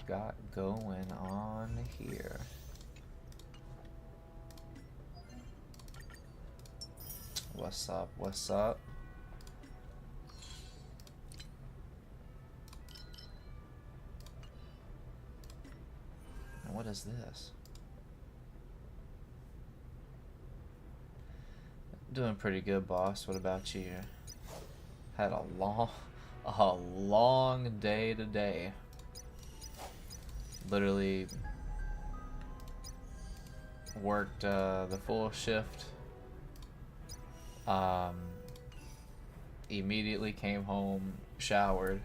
got going on here? What's up? What's up? And what is this? Doing pretty good, boss. What about you? Had a long day today. Literally worked the full shift. Immediately came home, showered,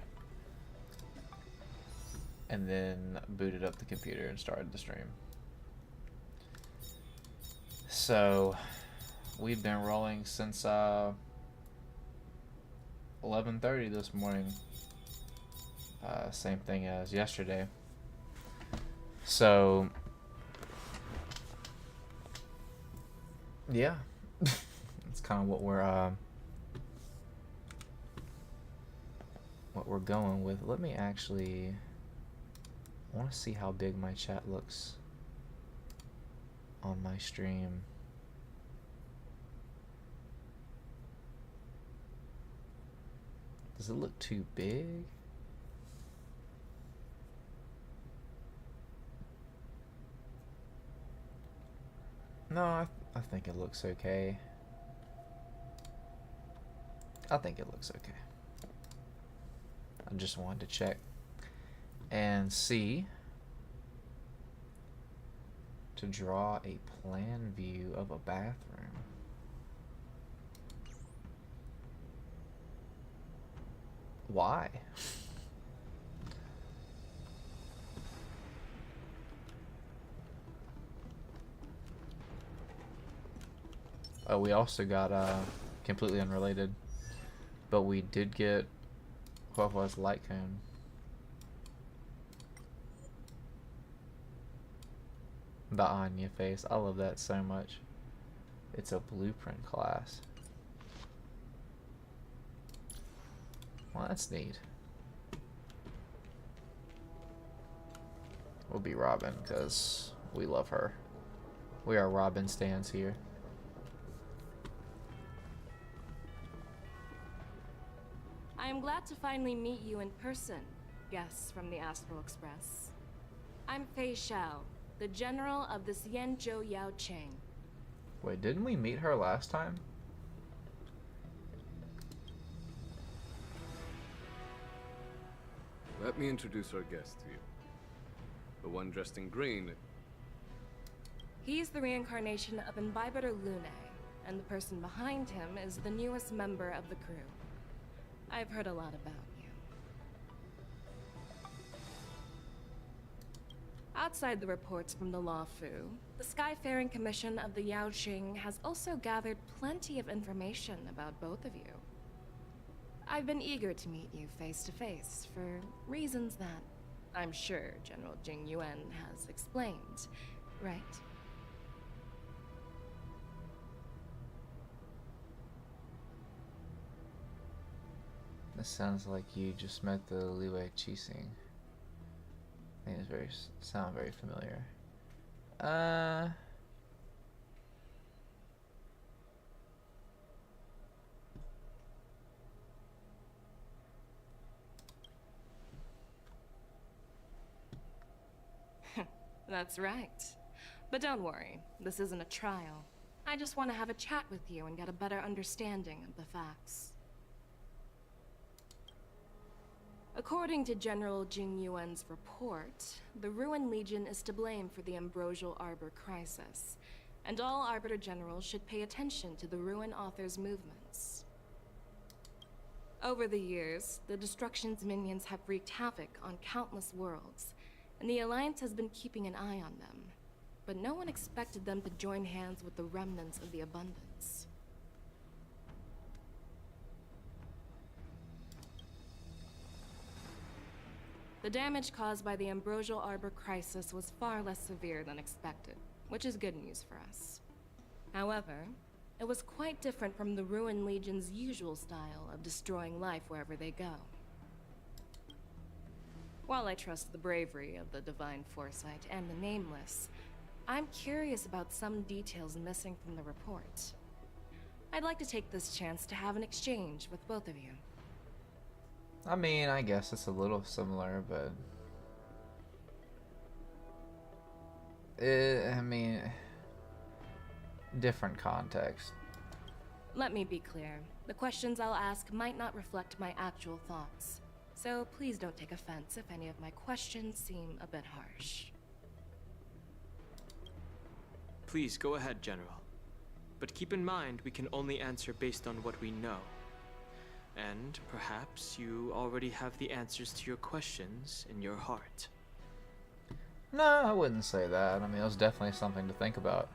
and then booted up the computer and started the stream. So we've been rolling since 11:30 this morning. Same thing as yesterday. So yeah, that's kind of what we're going with. Let me actually, I want to see how big my chat looks on my stream. Does it look too big? No, I think it looks okay. I think it looks okay. I just wanted to check and see, to draw a plan view of a bathroom. Why? Oh, we also got completely unrelated, but we did get what was light cone. The Anya face. I love that so much. It's a blueprint class. Well, that's neat. We'll be Robin because we love her. We are Robin stans here. I am glad to finally meet you in person, guests from the Astral Express. I'm Fei Xiao, the general of the Xianzhou Yao Cheng. Wait, didn't we meet her last time? Let me introduce our guest to you. The one dressed in green. He's the reincarnation of Imbibitor Lune, and the person behind him is the newest member of the crew. I've heard a lot about you. Outside the reports from the Luofu, the Skyfaring Commission of the Yaoqing has also gathered plenty of information about both of you. I've been eager to meet you face to face for reasons that I'm sure General Jing Yuan has explained, right? This sounds like you just met the Liwei Qixing. I think it's sound very familiar. That's right. But don't worry, this isn't a trial. I just want to have a chat with you and get a better understanding of the facts. According to General Jing Yuan's report, the Ruin Legion is to blame for the Ambrosial Arbor crisis, and all Arbiter Generals should pay attention to the Ruin Author's movements. Over the years, the Destruction's minions have wreaked havoc on countless worlds, and the Alliance has been keeping an eye on them. But no one expected them to join hands with the remnants of the Abundance. The damage caused by the Ambrosial Arbor crisis was far less severe than expected, which is good news for us. However, it was quite different from the Ruin Legion's usual style of destroying life wherever they go. While I trust the bravery of the Divine Foresight and the Nameless, I'm curious about some details missing from the report. I'd like to take this chance to have an exchange with both of you. I mean, I guess it's a little similar, but I mean, different context. Let me be clear. The questions I'll ask might not reflect my actual thoughts. So please don't take offense if any of my questions seem a bit harsh. Please go ahead, General. But keep in mind, we can only answer based on what we know. And perhaps you already have the answers to your questions in your heart. No, I wouldn't say that. I mean, it was definitely something to think about.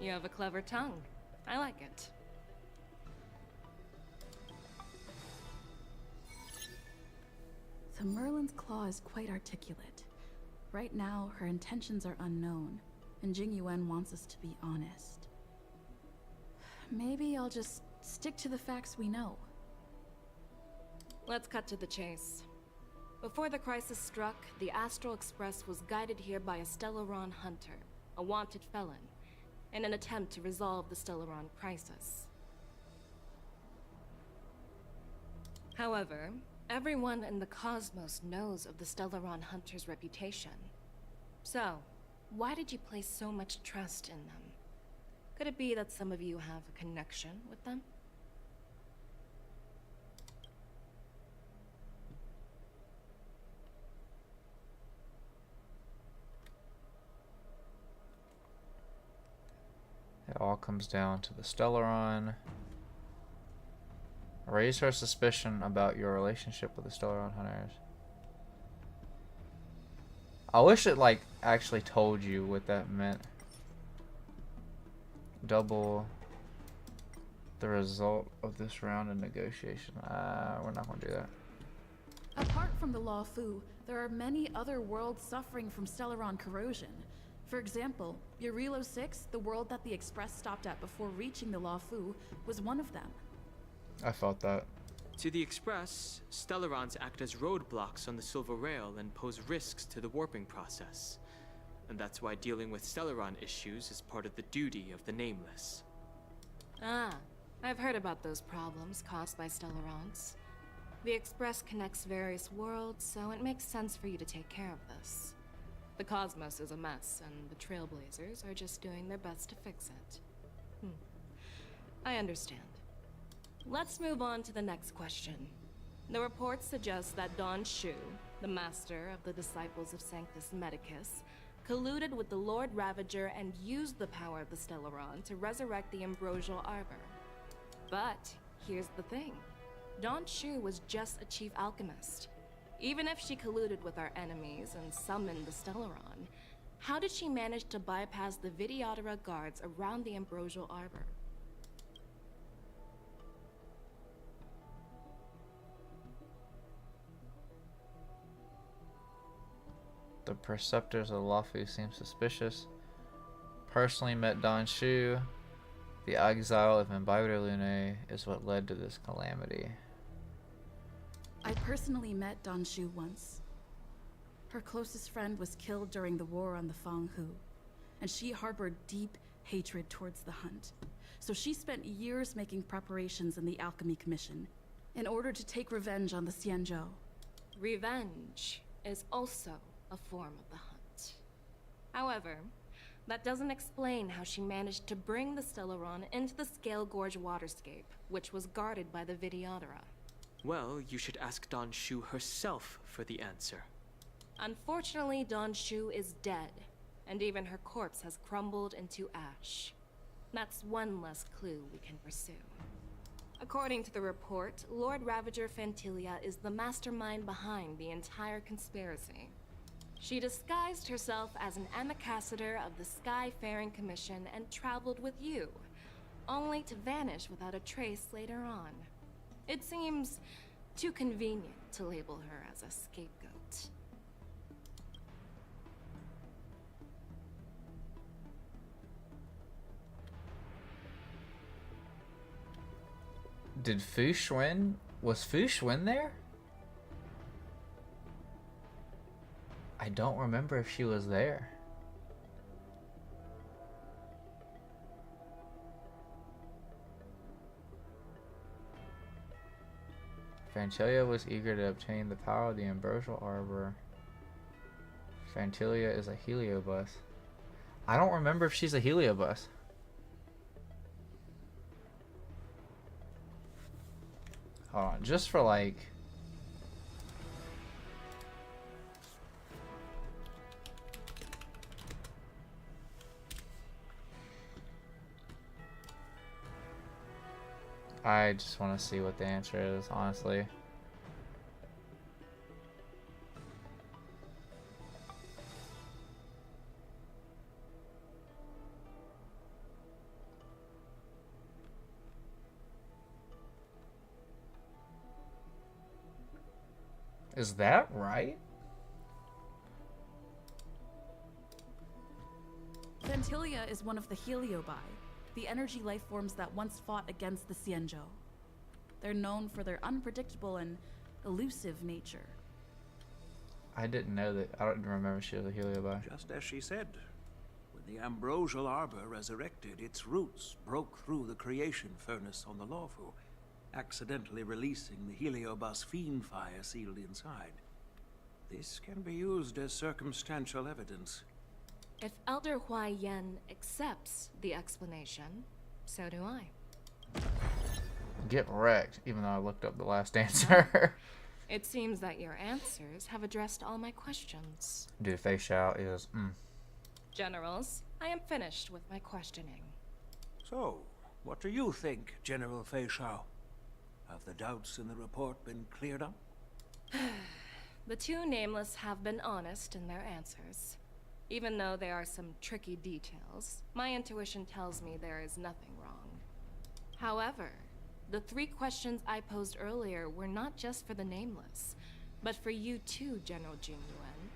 You have a clever tongue. I like it. So Merlin's claw is quite articulate. Right now, her intentions are unknown, and Jing Yuan wants us to be honest. Maybe I'll just stick to the facts we know. Let's cut to the chase. Before the crisis struck, the Astral Express was guided here by a Stellaron hunter, a wanted felon, in an attempt to resolve the Stellaron crisis. However, everyone in the cosmos knows of the Stellaron hunter's reputation. So, why did you place so much trust in them? Could it be that some of you have a connection with them? It all comes down to the Stellaron. Raise her suspicion about your relationship with the Stellaron hunters. I wish it like actually told you what that meant. Double the result of this round of negotiation. We're not gonna do that. Apart from the Luofu, there are many other worlds suffering from Stellaron corrosion. For example, Eurilo 6, the world that the Express stopped at before reaching the Luofu, was one of them. I felt that. To the Express, Stellarons act as roadblocks on the Silver Rail and pose risks to the warping process. And that's why dealing with Stellaron issues is part of the duty of the Nameless. Ah, I've heard about those problems caused by Stellarons. The Express connects various worlds, so it makes sense for you to take care of this. The cosmos is a mess, and the Trailblazers are just doing their best to fix it. I understand. Let's move on to the next question. The report suggests that Don Shu, the master of the disciples of Sanctus Medicus, colluded with the Lord Ravager and used the power of the Stellaron to resurrect the Ambrosial Arbor. But here's the thing. Don Shu was just a chief alchemist. Even if she colluded with our enemies and summoned the Stellaron, how did she manage to bypass the Videodora guards around the Ambrosial Arbor? The preceptors of Luofu seem suspicious. Personally met Don Shu. The exile of Imbiber Lune is what led to this calamity. I personally met Don Shu once. Her closest friend was killed during the war on the Fanghu, and she harbored deep hatred towards the Hunt. So she spent years making preparations in the Alchemy Commission in order to take revenge on the Xianzhou. Revenge is also a form of the Hunt. However, that doesn't explain how she managed to bring the Stellaron into the Scale Gorge waterscape, which was guarded by the Videodora. Well, you should ask Don Shu herself for the answer. Unfortunately, Don Shu is dead, and even her corpse has crumbled into ash. That's one less clue we can pursue. According to the report, Lord Ravager Fantilia is the mastermind behind the entire conspiracy. She disguised herself as an ambassador of the Skyfaring Commission and traveled with you, only to vanish without a trace later on. It seems too convenient to label her as a scapegoat. Did Fu Xuan? Was Fu Xuan there? I don't remember if she was there. Fantilia was eager to obtain the power of the Ambrosial Arbor. Fantilia is a heliobus. I don't remember if she's a heliobus. Hold on, just for like... I just want to see what the answer is, honestly. Is that right? Fantilia is one of the Heliobi, the energy life forms that once fought against the Xianzhou. They're known for their unpredictable and elusive nature. I didn't know that. I don't remember she was a Heliobi. Just as she said, when the Ambrosial Arbor resurrected, its roots broke through the creation furnace on the Luofu, accidentally releasing the Heliobus fiend fire sealed inside. This can be used as circumstantial evidence. If Elder Hua Yen accepts the explanation, so do I. Get wrecked, even though I looked up the last answer. It seems that your answers have addressed all my questions. Dude, Fei Xiao is... Generals, I am finished with my questioning. So, what do you think, General Fei Xiao? Have the doubts in the report been cleared up? The two nameless have been honest in their answers. Even though there are some tricky details, my intuition tells me there is nothing wrong. However, the 3 questions I posed earlier were not just for the nameless, but for you too, General Jingyuan.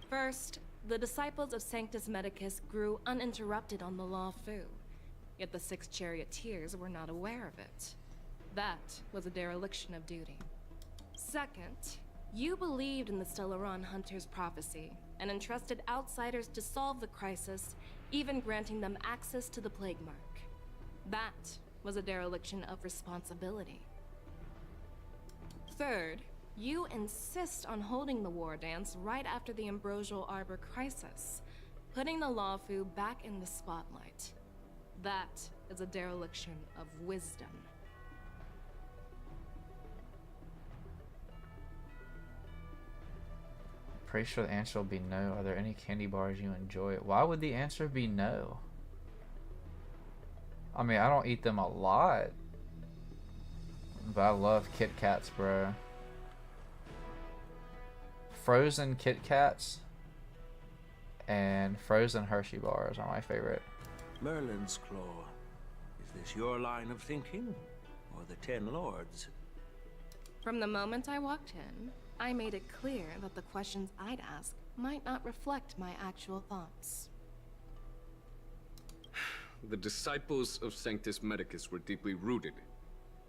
First, the disciples of Sanctus Medicus grew uninterrupted on the Luofu, yet the 6 charioteers were not aware of it. That was a dereliction of duty. Second, you believed in the Stellaron Hunter's prophecy and entrusted outsiders to solve the crisis, even granting them access to the Plague Mark. That was a dereliction of responsibility. Third, you insist on holding the war dance right after the Ambrosial Arbor crisis, putting the Luofu back in the spotlight. That is a dereliction of wisdom. Pretty sure the answer will be no. Are there any candy bars you enjoy? Why would the answer be no? I mean, I don't eat them a lot, but I love Kit Kats, bro. Frozen Kit Kats and frozen Hershey bars are my favorite. Merlin's Claw. Is this your line of thinking, or the 10 Lords? From the moment I walked in, I made it clear that the questions I'd ask might not reflect my actual thoughts. The disciples of Sanctus Medicus were deeply rooted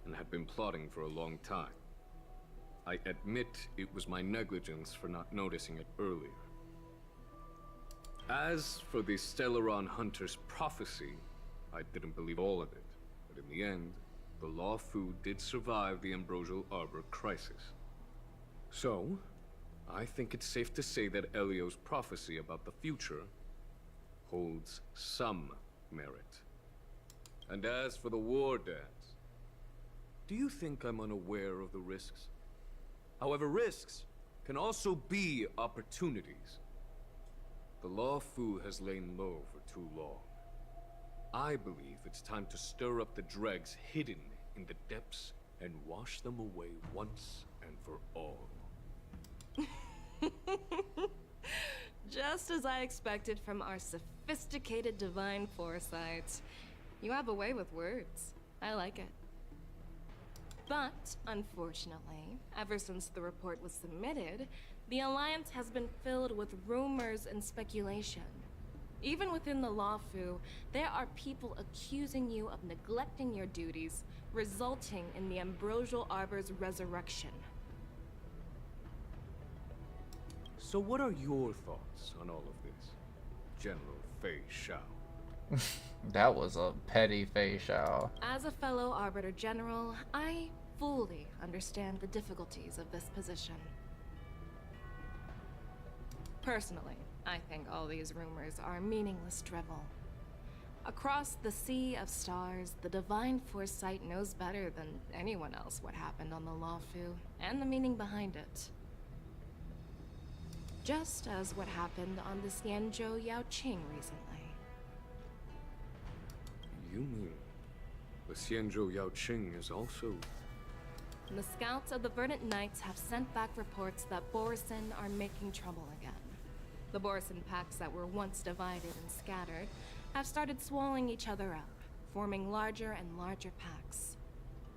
and had been plotting for a long time. I admit it was my negligence for not noticing it earlier. As for the Stellaron Hunter's prophecy, I didn't believe all of it, but in the end, the Luofu did survive the Ambrosial Arbor crisis. So, I think it's safe to say that Elio's prophecy about the future holds some merit. And as for the war dance, do you think I'm unaware of the risks? However, risks can also be opportunities. The Luofu has lain low for too long. I believe it's time to stir up the dregs hidden in the depths and wash them away once and for all. Just as I expected from our sophisticated divine foresight. You have a way with words. I like it. But, unfortunately, ever since the report was submitted, the Alliance has been filled with rumors and speculation. Even within the Luofu, there are people accusing you of neglecting your duties, resulting in the Ambrosial Arbor's resurrection. So what are your thoughts on all of this, General Fei Shao? That was a petty Fei Shao. As a fellow Arbiter General, I fully understand the difficulties of this position. Personally, I think all these rumors are meaningless drivel. Across the sea of stars, the Divine Foresight knows better than anyone else what happened on the Luofu, and the meaning behind it. Just as what happened on the Xianzhou Yaoqing recently. You mean the Xianzhou Yaoqing is also... The scouts of the Verdant Knights have sent back reports that Borisin are making trouble again. The Borisin packs that were once divided and scattered have started swallowing each other up, forming larger and larger packs.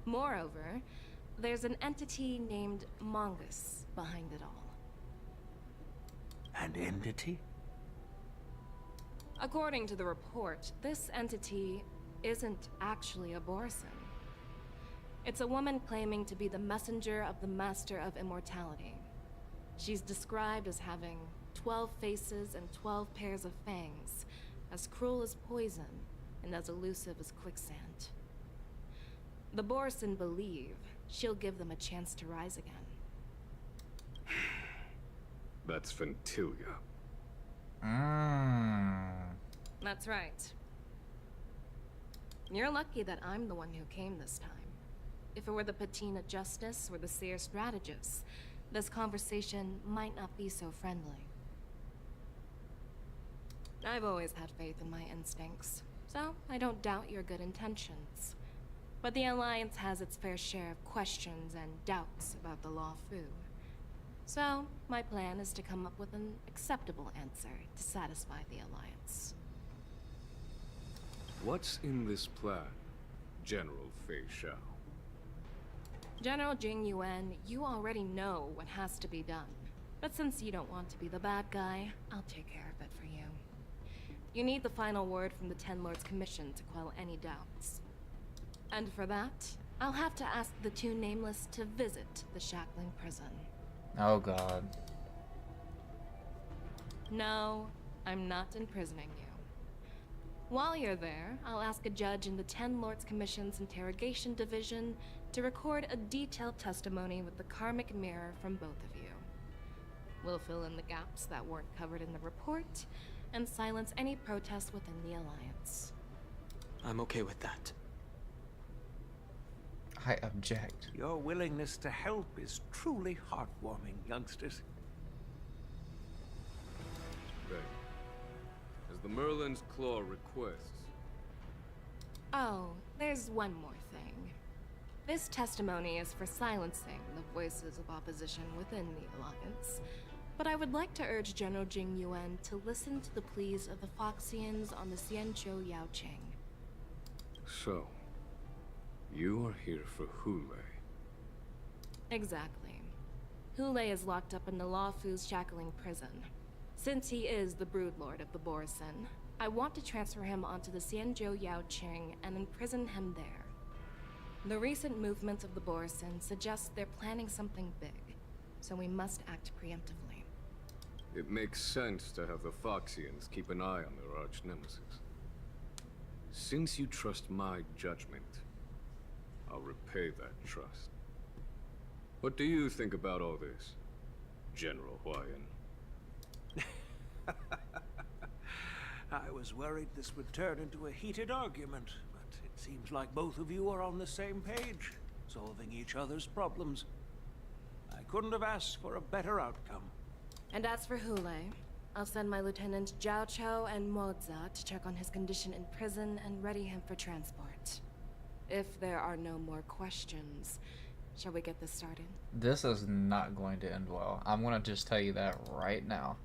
Moreover, there's an entity named Mongoose behind it all. An entity? According to the report, this entity isn't actually a Borisin. It's a woman claiming to be the messenger of the Master of Immortality. She's described as having 12 faces and 12 pairs of fangs, as cruel as poison and as elusive as quicksand. The Borisin believe she'll give them a chance to rise again. That's Ventilia. That's right. You're lucky that I'm the one who came this time. If it were the Patina Justice or the Seer Strategist, this conversation might not be so friendly. I've always had faith in my instincts, so I don't doubt your good intentions. But the Alliance has its fair share of questions and doubts about the Luofu. So, my plan is to come up with an acceptable answer to satisfy the Alliance. What's in this plan, General Fei Shao? General Jing Yuan, you already know what has to be done. But since you don't want to be the bad guy, I'll take care of it for you. You need the final word from the Ten Lords Commission to quell any doubts. And for that, I'll have to ask the two Nameless to visit the Shackling prison. Oh god. No, I'm not imprisoning you. While you're there, I'll ask a judge in the Ten Lords Commission's Interrogation Division to record a detailed testimony with the karmic mirror from both of you. We'll fill in the gaps that weren't covered in the report, and silence any protests within the Alliance. I'm okay with that. I object. Your willingness to help is truly heartwarming, youngsters. Then, as the Merlin's Claw requests, Oh, there's one more thing. This testimony is for silencing the voices of opposition within the Alliance. But I would like to urge General Jing Yuan to listen to the pleas of the Foxians on the Xianzhou Yaoqing. so, you are here for Hule. Exactly. Hule is locked up in the Luofu's Shackling prison. Since he is the Broodlord of the Borisin, I want to transfer him onto the Xianzhou Yaoqing and imprison him there. The recent movements of the Borisin suggest they're planning something big, so we must act preemptively. It makes sense to have the Foxians keep an eye on their arch-nemesis. Since you trust my judgment, I'll repay that trust. What do you think about all this, General Huayan? I was worried this would turn into a heated argument, but it seems like both of you are on the same page, solving each other's problems. I couldn't have asked for a better outcome. And as for Hule, I'll send my lieutenants Zhao Chou and Moza to check on his condition in prison and ready him for transport. If there are no more questions, shall we get this started? This is not going to end well. I'm gonna just tell you that right now.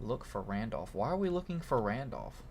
Look for Randolph. Why are we looking for Randolph?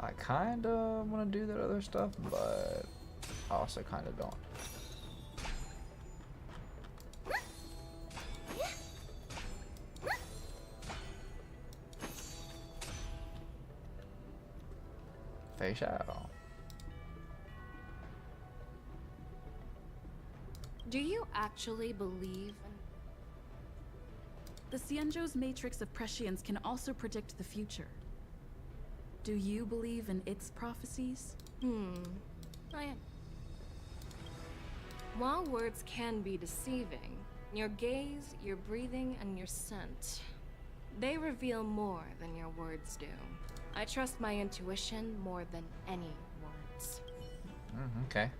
I kinda want to do that other stuff, but I also kinda don't. Face out. Do you actually believe in... The Xianzhou's matrix of prescience can also predict the future. Do you believe in its prophecies? While words can be deceiving, your gaze, your breathing, and your scent, they reveal more than your words do. I trust my intuition more than any words. Okay.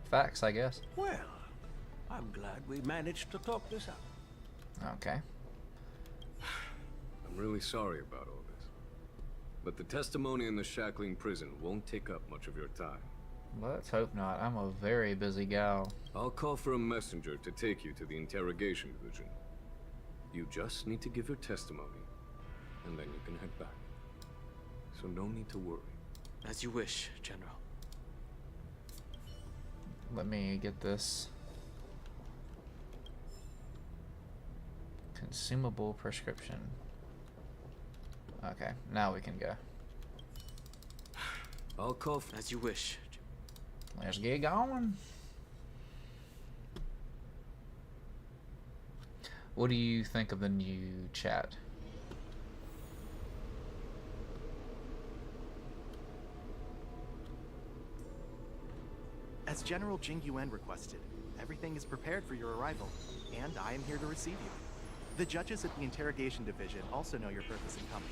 Facts, I guess. Well, I'm glad we managed to talk this out. Okay. I'm really sorry about all this. But the testimony in the shackling prison won't take up much of your time. Let's hope not. I'm a very busy gal. I'll call for a messenger to take you to the interrogation division. You just need to give your testimony, and then you can head back. So no need to worry. As you wish, General. Let me get this consumable prescription. Okay, now we can go. I'll call for... As you wish. Let's get going. What do you think of the new chat? As General Jing Yuan requested, everything is prepared for your arrival, and I am here to receive you. The judges at the interrogation division also know your purpose in coming.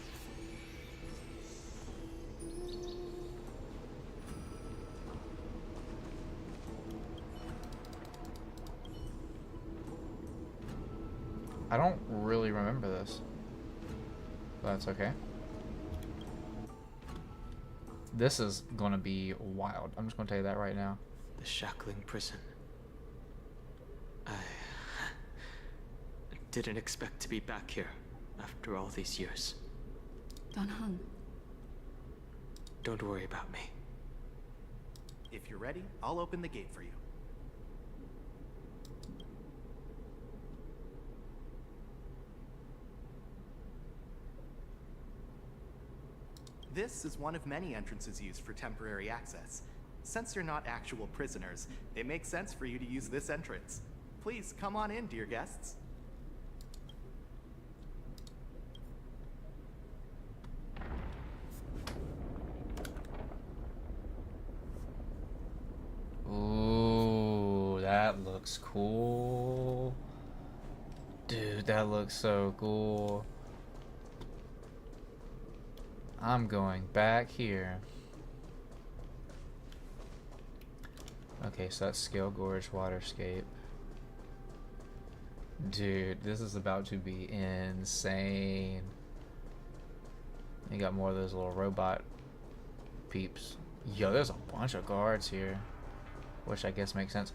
I don't really remember this. But that's okay. This is gonna be wild. I'm just gonna tell you that right now. The shackling prison. I didn't expect to be back here after all these years. Don Hung. Don't worry about me. If you're ready, I'll open the gate for you. This is one of many entrances used for temporary access. Since you're not actual prisoners, it makes sense for you to use this entrance. Please come on in, dear guests. Ooh, that looks cool. Dude, that looks so cool. I'm going back here. Okay, so that's Scale Gorge Waterscape. Dude, this is about to be insane. You got more of those little robot peeps. Yo, there's a bunch of guards here, which I guess makes sense.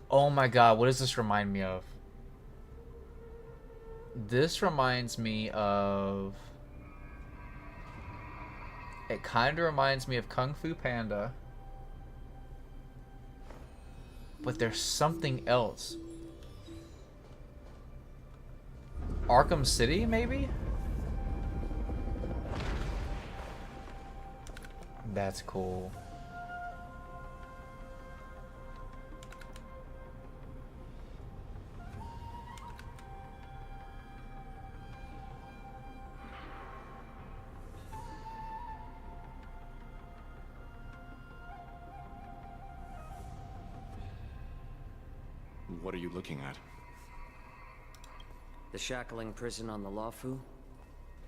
Oh my god, what does this remind me of? This reminds me of... It kind of reminds me of Kung Fu Panda. But there's something else. Arkham City, maybe? That's cool. What are you looking at? The shackling prison on the Luofu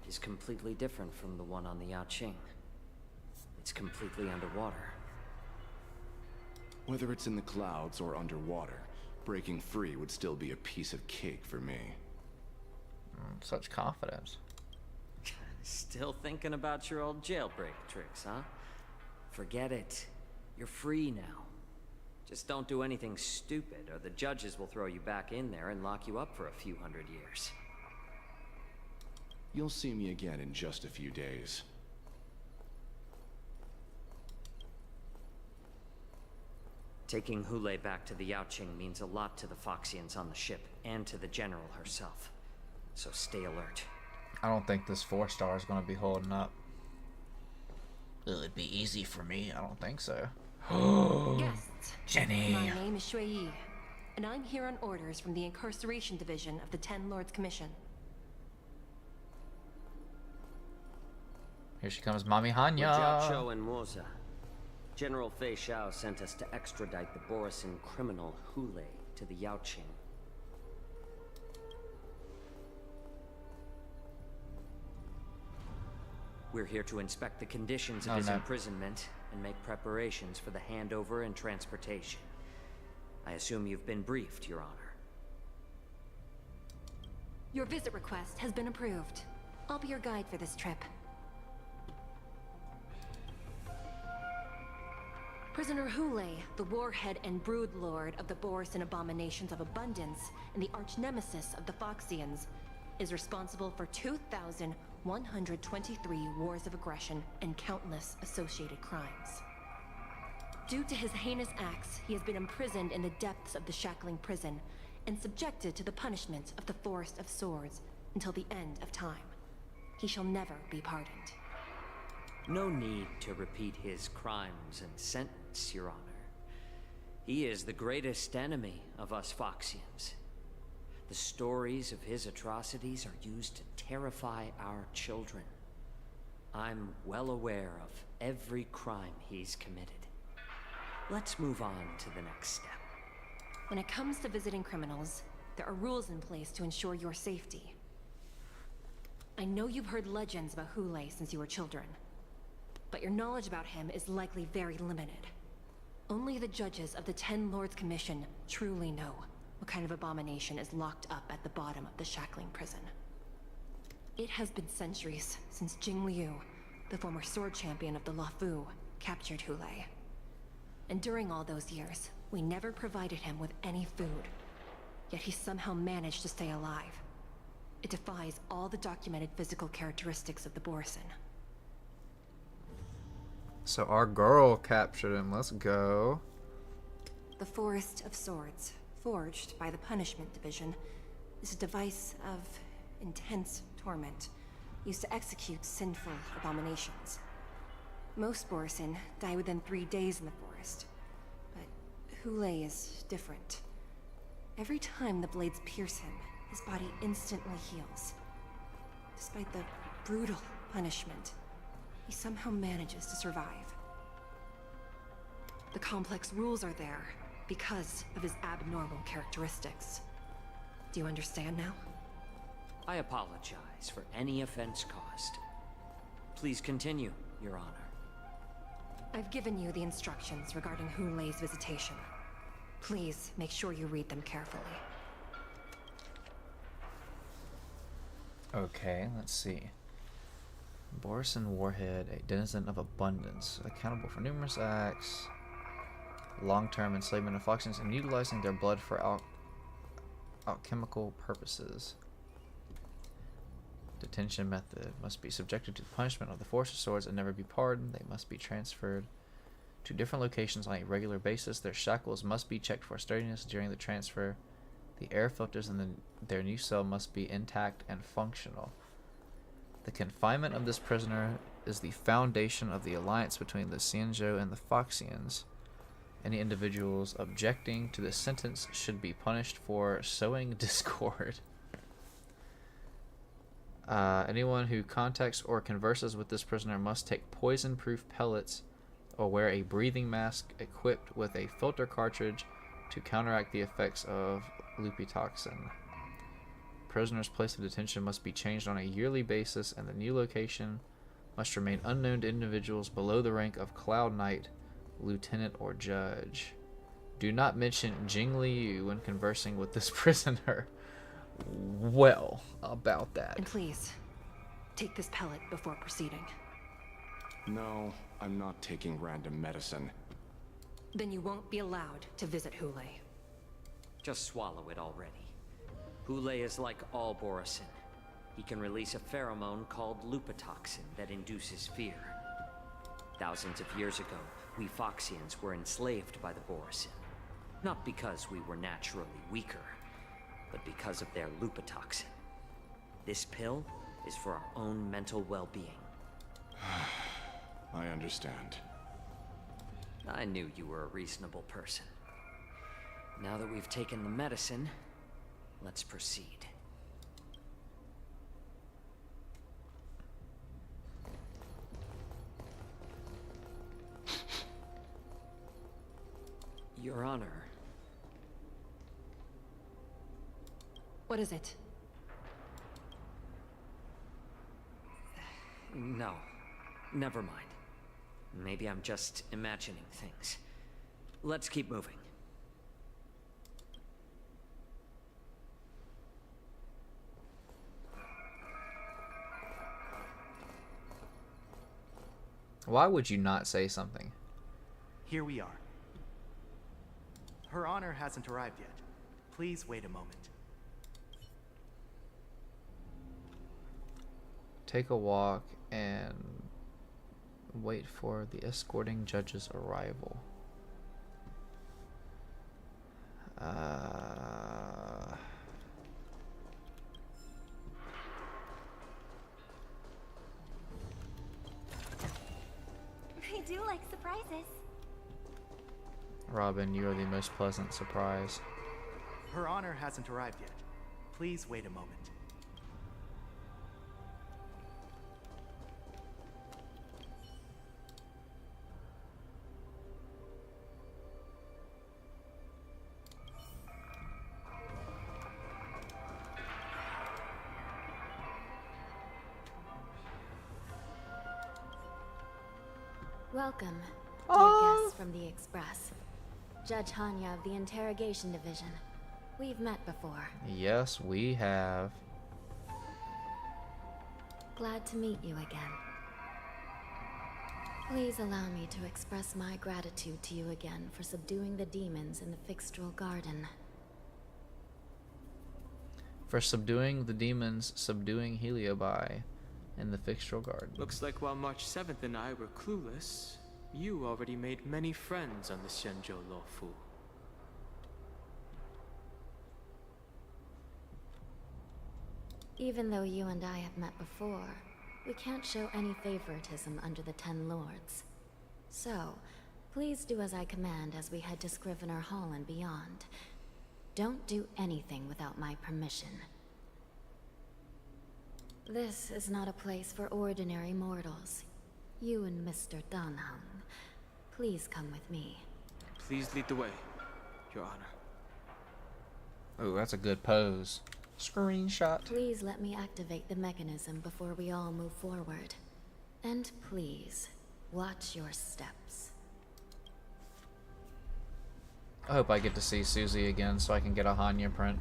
is completely different from the one on the Yaqing. It's completely underwater. Whether it's in the clouds or underwater, breaking free would still be a piece of cake for me. Such confidence. Still thinking about your old jailbreak tricks, huh? Forget it. You're free now. Just don't do anything stupid, or the judges will throw you back in there and lock you up for a few hundred years. You'll see me again in just a few days. Taking Hule back to the Yaoqing means a lot to the Foxians on the ship, and to the General herself. So stay alert. I don't think this 4-star is going to be holding up. It'd be easy for me. I don't think so. Guests. Jenny. My name is Shui Yi, and I'm here on orders from the Incarceration Division of the Ten Lords Commission. Here she comes, Mami Hanya. Jiao and Moza. General Fei Xiao sent us to extradite the Borisin criminal Hule to the Yaoqing. We're here to inspect the conditions of his imprisonment and make preparations for the handover and transportation. I assume you've been briefed, Your Honor. Your visit request has been approved. I'll be your guide for this trip. Prisoner Hule, the warhead and brood lord of the Borisin Abominations of Abundance and the arch-nemesis of the Foxians, is responsible for 2,123 wars of aggression and countless associated crimes. Due to his heinous acts, he has been imprisoned in the depths of the Shackling prison and subjected to the punishment of the Forest of Swords until the end of time. He shall never be pardoned. No need to repeat his crimes and sentence, Your Honor. He is the greatest enemy of us Foxians. The stories of his atrocities are used to terrify our children. I'm well aware of every crime he's committed. Let's move on to the next step. When it comes to visiting criminals, there are rules in place to ensure your safety. I know you've heard legends about Hule since you were children, but your knowledge about him is likely very limited. Only the judges of the Ten Lords Commission truly know what kind of abomination is locked up at the bottom of the Shackling prison. It has been centuries since Jing Liu, the former sword champion of the Luofu, captured Hule. And during all those years, we never provided him with any food. Yet he somehow managed to stay alive. It defies all the documented physical characteristics of the Borisin. So our girl captured him. Let's go. The Forest of Swords, forged by the Punishment Division, is a device of intense torment, used to execute sinful abominations. Most Borisin die within 3 days in the forest, but Hule is different. Every time the blades pierce him, his body instantly heals. Despite the brutal punishment, he somehow manages to survive. The complex rules are there because of his abnormal characteristics. Do you understand now? I apologize for any offense caused. Please continue, Your Honor. I've given you the instructions regarding Hule's visitation. Please make sure you read them carefully. Okay, let's see. Borisin Warhead, a denizen of abundance, accountable for numerous acts, long-term enslavement of Foxians, and utilizing their blood for alchemical purposes. Detention method: must be subjected to the punishment of the Force of Swords and never be pardoned. They must be transferred to different locations on a regular basis. Their shackles must be checked for sturdiness during the transfer. The air filters in their new cell must be intact and functional. The confinement of this prisoner is the foundation of the alliance between the Xianzhou and the Foxians. Any individuals objecting to this sentence should be punished for sowing discord. Anyone who contacts or converses with this prisoner must take poison-proof pellets or wear a breathing mask equipped with a filter cartridge to counteract the effects of lupitoxin. Prisoners' place of detention must be changed on a yearly basis, and the new location must remain unknown to individuals below the rank of Cloud Knight, Lieutenant, or Judge. Do not mention Jing Liu when conversing with this prisoner. Well, about that. And please, take this pellet before proceeding. No, I'm not taking random medicine. Then you won't be allowed to visit Hule. Just swallow it already. Hule is like all Borisin. He can release a pheromone called lupitoxin that induces fear. Thousands of years ago, we Foxians were enslaved by the Borisin. Not because we were naturally weaker, but because of their lupatoxin. This pill is for our own mental well-being. I understand. I knew you were a reasonable person. Now that we've taken the medicine, let's proceed. Your Honor. What is it? No. Never mind. Maybe I'm just imagining things. Let's keep moving. Why would you not say something? Here we are. Her Honor hasn't arrived yet. Please wait a moment. Take a walk and wait for the escorting judge's arrival. I do like surprises. Robin, you are the most pleasant surprise. Her Honor hasn't arrived yet. Please wait a moment. Welcome, dear guests from the Express. Judge Hanya of the Interrogation Division. We've met before. Yes, we have. Glad to meet you again. Please allow me to express my gratitude to you again for subduing the demons in the Fixtral Garden. For subduing the demons, subduing Heliobi in the Fixtral Garden. Looks like while March 7th and I were clueless, you already made many friends on the Xianzhou Luofu. Even though you and I have met before, we can't show any favoritism under the Ten Lords. So, please do as I command as we head to Scrivener Hall and beyond. Don't do anything without my permission. This is not a place for ordinary mortals. You and Mr. Danhang, please come with me. Please lead the way, Your Honor. Oh, that's a good pose. Screenshot. Please let me activate the mechanism before we all move forward. And please, watch your steps. I hope I get to see Susie again so I can get a Hanya print.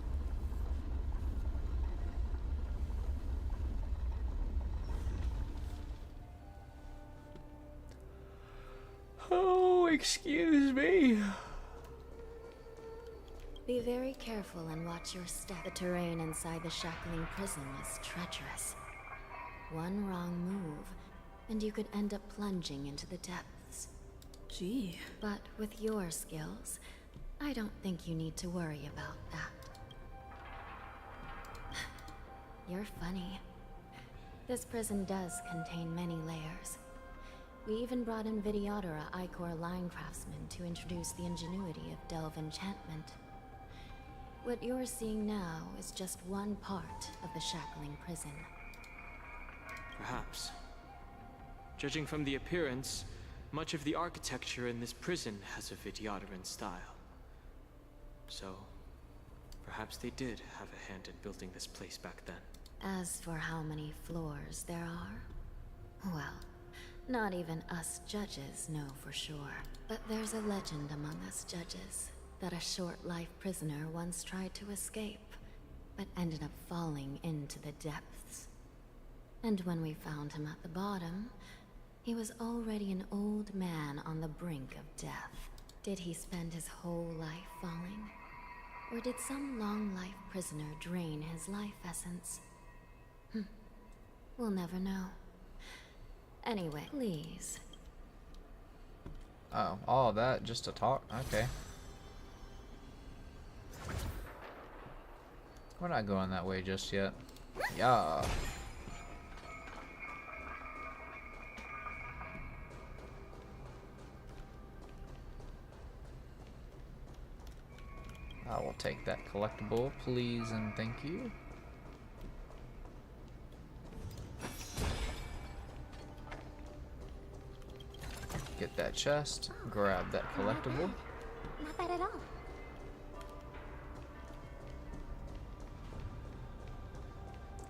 Oh, excuse me. Be very careful and watch your step. The terrain inside the shackling prison is treacherous. One wrong move, and you could end up plunging into the depths. Gee. But with your skills, I don't think you need to worry about that. You're funny. This prison does contain many layers. We even brought in Videodora Icor line craftsmen to introduce the ingenuity of Delve enchantment. What you're seeing now is just one part of the shackling prison. Perhaps. Judging from the appearance, much of the architecture in this prison has a Vidyadoran style. So, perhaps they did have a hand in building this place back then. As for how many floors there are, well, not even us judges know for sure. But there's a legend among us judges that a short-life prisoner once tried to escape, but ended up falling into the depths. And when we found him at the bottom, he was already an old man on the brink of death. Did he spend his whole life falling? Or did some long-life prisoner drain his life essence? We'll never know. Anyway, please. Oh, all of that just to talk? Okay. We're not going that way just yet. Yeah. I will take that collectible, please and thank you. Get that chest, grab that collectible. Not bad at all.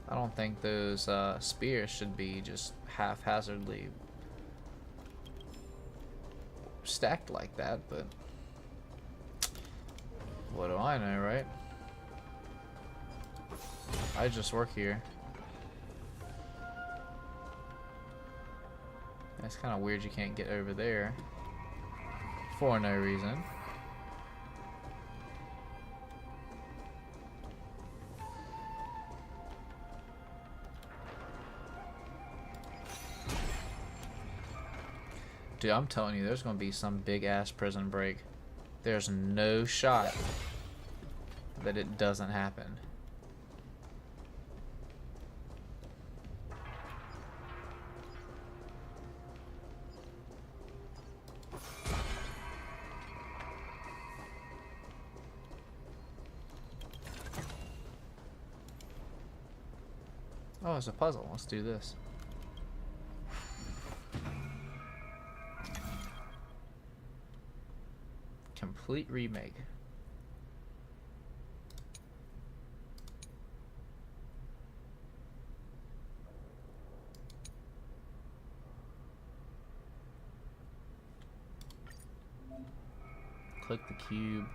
I don't think those spears should be just haphazardly stacked like that, but what do I know, right? I just work here. It's kind of weird you can't get over there for no reason. Dude, I'm telling you, there's gonna be some big ass prison break. There's no shot that it doesn't happen. Oh, it's a puzzle. Let's do this. Complete remake. Click the cube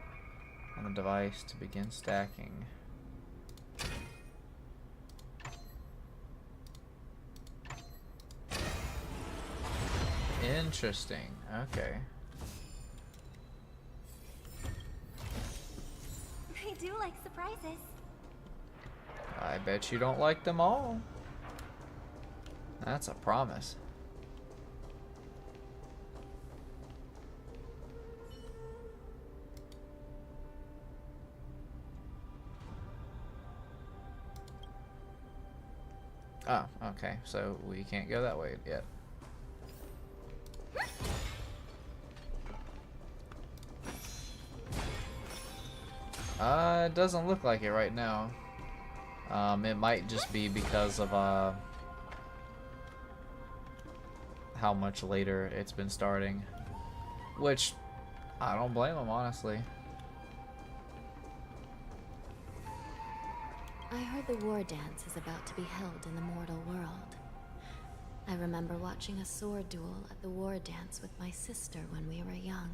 on the device to begin stacking. Interesting. Okay. I do like surprises. I bet you don't like them all. That's a promise. Oh, okay. So we can't go that way yet. It doesn't look like it right now. It might just be because of how much later it's been starting, which I don't blame them, honestly. I heard the war dance is about to be held in the mortal world. I remember watching a sword duel at the war dance with my sister when we were young.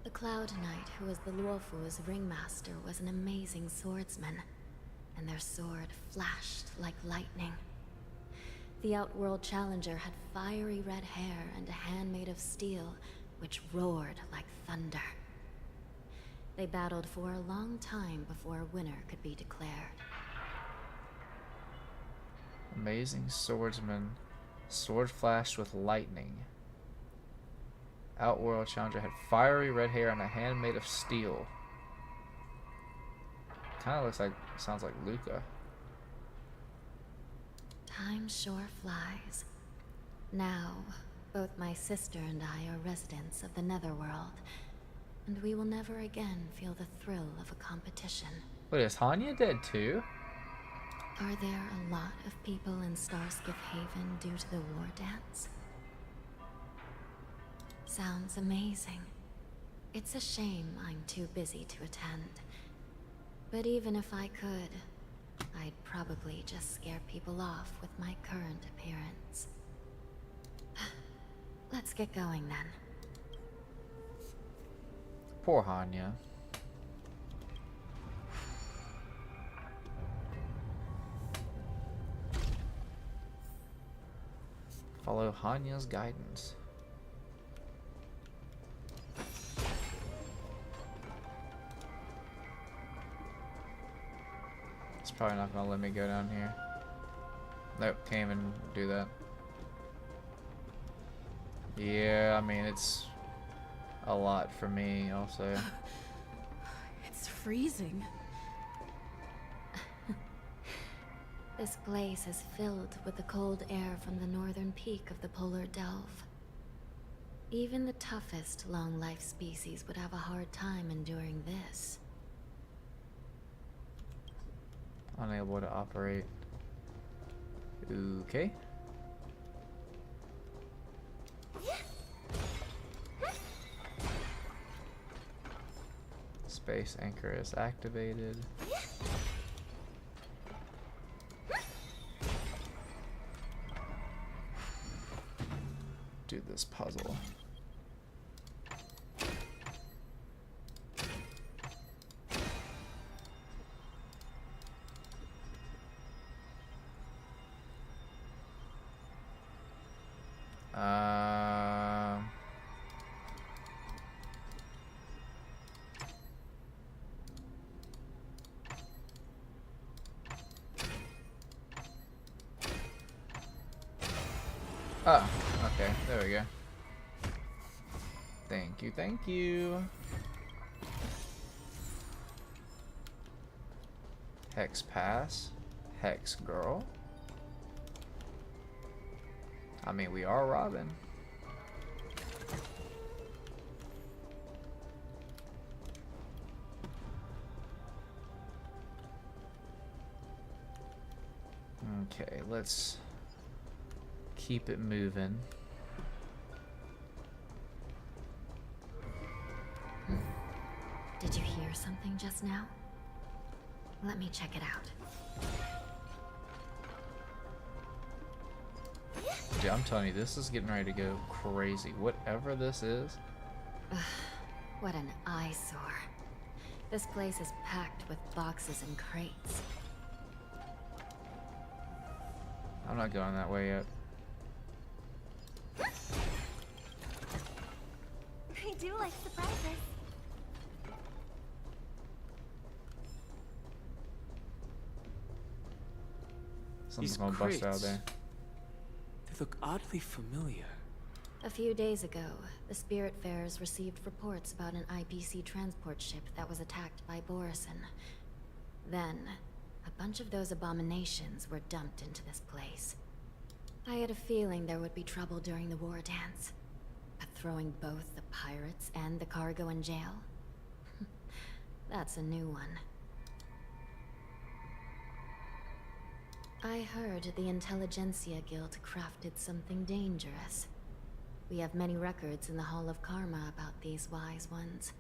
The Cloud Knight, who was the Luofu's ringmaster, was an amazing swordsman, and their sword flashed like lightning. The Outworld Challenger had fiery red hair and a hand made of steel, which roared like thunder. They battled for a long time before a winner could be declared. Amazing swordsman. Sword flashed with lightning. Outworld Challenger had fiery red hair and a hand made of steel. Kind of looks like, sounds like Luca. Time sure flies. Now, both my sister and I are residents of the Netherworld, and we will never again feel the thrill of a competition. Wait, is Hanya dead too? Are there a lot of people in Starskiff Haven due to the war dance? Sounds amazing. It's a shame I'm too busy to attend. But even if I could, I'd probably just scare people off with my current appearance. Let's get going then. Poor Hanya. Follow Hanya's guidance. It's probably not gonna let me go down here. Nope, can't even do that. Yeah, I mean, it's a lot for me also. It's freezing. This place is filled with the cold air from the northern peak of the polar delve. Even the toughest long-life species would have a hard time enduring this. Unable to operate. Okay. Space anchor is activated. Do this puzzle. Oh, okay, there we go. Thank you, thank you. Hex pass. Hex girl. I mean, we are Robin. Okay, let's keep it moving. Did you hear something just now? Let me check it out. Dude, I'm telling you, this is getting ready to go crazy. Whatever this is. What an eyesore. This place is packed with boxes and crates. I'm not going that way yet. I do like surprises. Something's gonna bust out there. They look oddly familiar. A few days ago, the Spiritfarers received reports about an IPC transport ship that was attacked by Borison. Then, a bunch of those abominations were dumped into this place. I had a feeling there would be trouble during the war dance. But throwing both the pirates and the cargo in jail? That's a new one. I heard the Intelligentsia Guild crafted something dangerous. We have many records in the Hall of Karma about these wise ones.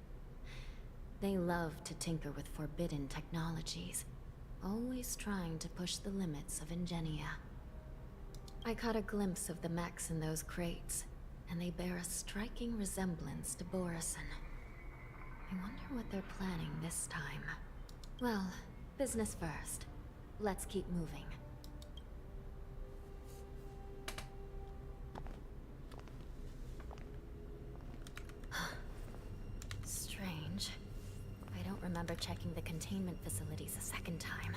They love to tinker with forbidden technologies, always trying to push the limits of Ingenia. I caught a glimpse of the mechs in those crates, and they bear a striking resemblance to Borison. I wonder what they're planning this time. Well, business first. Let's keep moving. Strange. I don't remember checking the containment facilities a second time.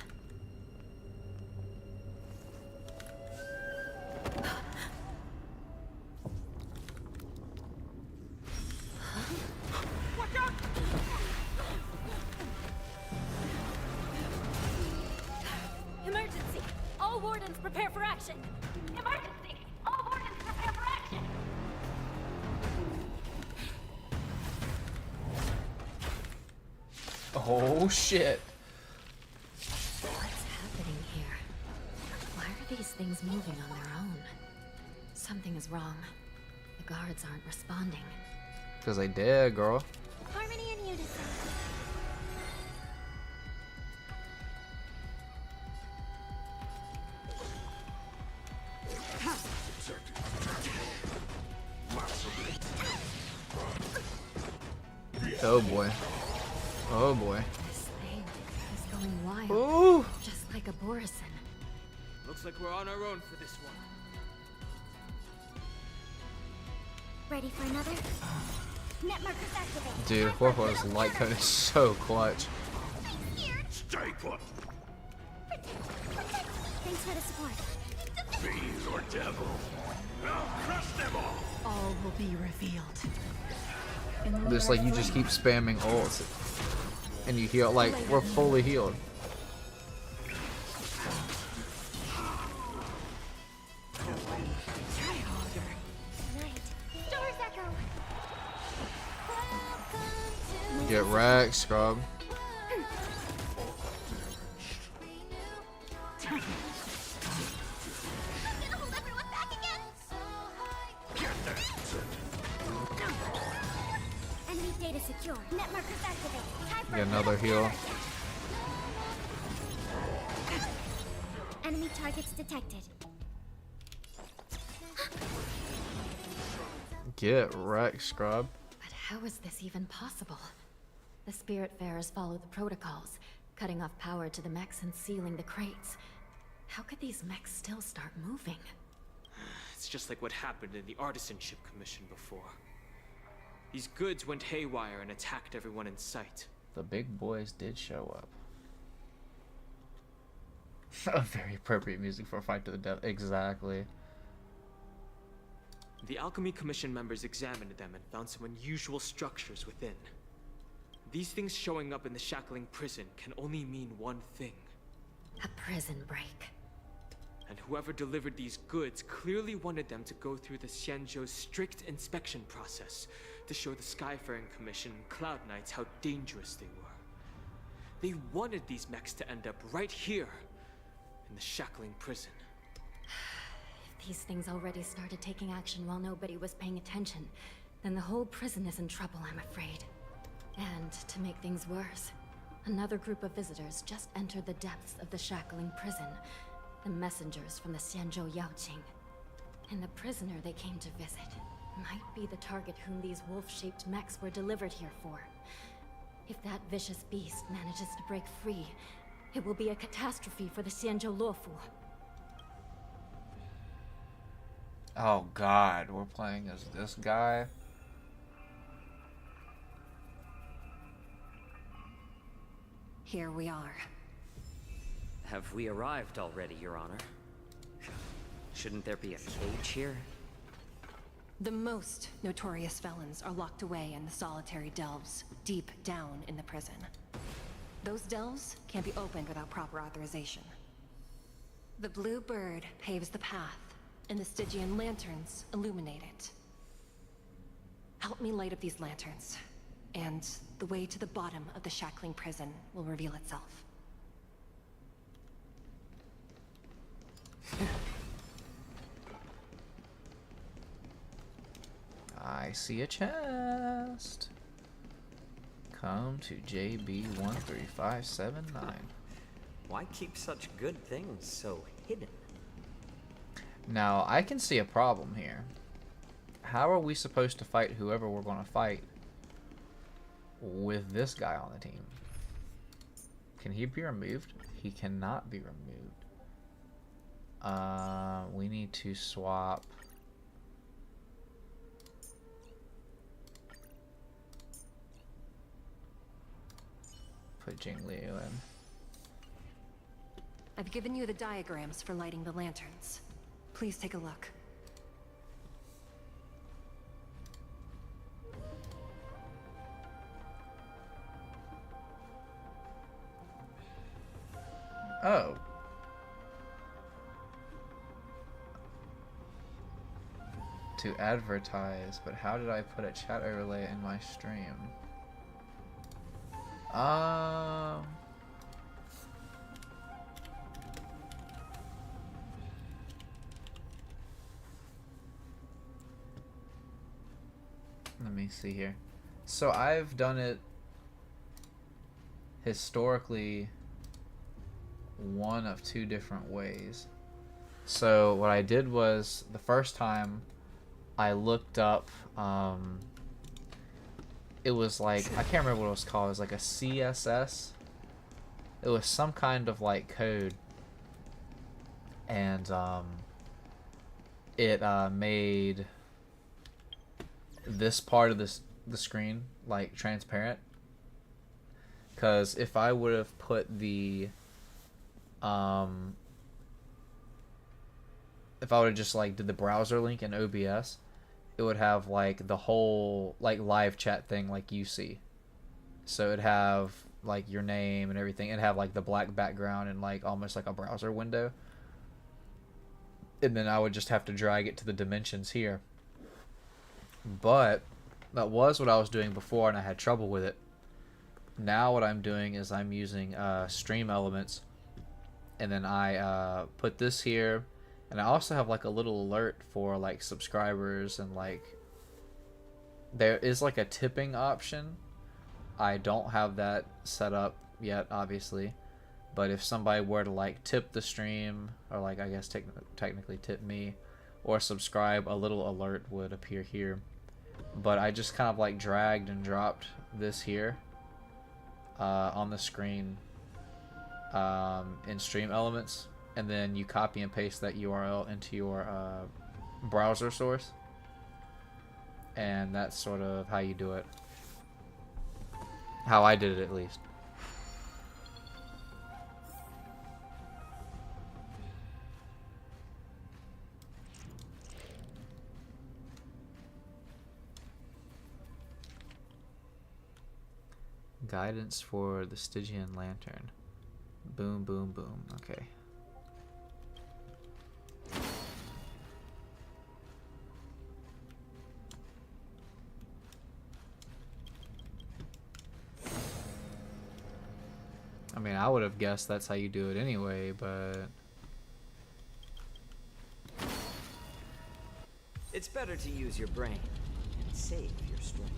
Emergency! All wardens prepare for action! Emergency! All wardens prepare for action! Oh shit. What's happening here? Why are these things moving on their own? Something is wrong. The guards aren't responding. Because they did, girl. Harmony and unison. Oh boy. Oh boy. This thing is going wild. Ooh. Just like a Borison. Looks like we're on our own for this one. Ready for another? Net markers activated. Dude, Luofu's light cone is so clutch. Stay put. Thanks for the support. Fiend or devil, I'll crush them all. All will be revealed. Just like you just keep spamming ults and you heal, like we're fully healed. Get wrecked, scrub. Enemy data secure. Net markers activated. Time for Get another heal. enemy targets detected. Get wrecked, scrub. But how is this even possible? The Spiritfarers follow the protocols, cutting off power to the mechs and sealing the crates. How could these mechs still start moving? It's just like what happened in the Artisanship Commission before. These goods went haywire and attacked everyone in sight. The big boys did show up. A very appropriate music for a fight to the death. Exactly. The Alchemy Commission members examined them and found some unusual structures within. These things showing up in the Shackling prison can only mean one thing. A prison break. And whoever delivered these goods clearly wanted them to go through the Xianzhou's strict inspection process to show the Skyfaring Commission and Cloud Knights how dangerous they were. They wanted these mechs to end up right here, in the Shackling prison. If these things already started taking action while nobody was paying attention, then the whole prison is in trouble, I'm afraid. And to make things worse, another group of visitors just entered the depths of the Shackling prison. The messengers from the Xianzhou Yaoqing. And the prisoner they came to visit might be the target whom these wolf-shaped mechs were delivered here for. If that vicious beast manages to break free, it will be a catastrophe for the Xianzhou Luofu. Oh god, we're playing as this guy. Here we are. Have we arrived already, Your Honor? Shouldn't there be a cage here? The most notorious felons are locked away in the solitary delves, deep down in the prison. Those delves can't be opened without proper authorization. The blue bird paves the path, and the Stygian lanterns illuminate it. Help me light up these lanterns, and the way to the bottom of the Shackling prison will reveal itself. I see a chest. Come to JB13579. Why keep such good things so hidden? Now, I can see a problem here. How are we supposed to fight whoever we're going to fight with this guy on the team? Can he be removed? He cannot be removed. We need to swap. Put Jing Liu in. I've given you the diagrams for lighting the lanterns. Please take a look. Oh. To advertise, but how did I put a chat overlay in my stream? Let me see here. So I've done it historically one of two different ways. So what I did was the first time I looked up it was like, I can't remember what it was called. It was like a CSS. It was some kind of like code, and it made this part of the screen like transparent. Because if I would have put the if I would have just like did the browser link in OBS, it would have like the whole like live chat thing like you see. So it'd have like your name and everything. It'd have like the black background and like almost like a browser window. And then I would just have to drag it to the dimensions here. But that was what I was doing before, and I had trouble with it. now what I'm doing is I'm using stream elements, and then I put this here, and I also have like a little alert for like subscribers, and like there is like a tipping option. I don't have that set up yet, obviously, but if somebody were to like tip the stream, or like I guess technically tip me or subscribe, a little alert would appear here. But I just kind of like dragged and dropped this here on the screen in stream elements, and then you copy and paste that URL into your browser source, and that's sort of how you do it. How I did it, at least. Guidance for the Stygian lantern. Boom, boom, boom. Okay. I mean, I would have guessed that's how you do it anyway, but... It's better to use your brain and save your strength.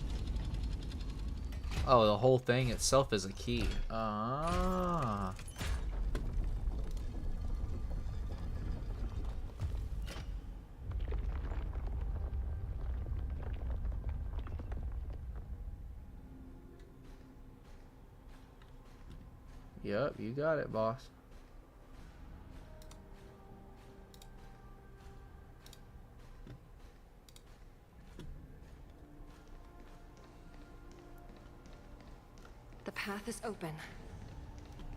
Oh, the whole thing itself is a key. Ah. Yep, you got it, boss. The path is open.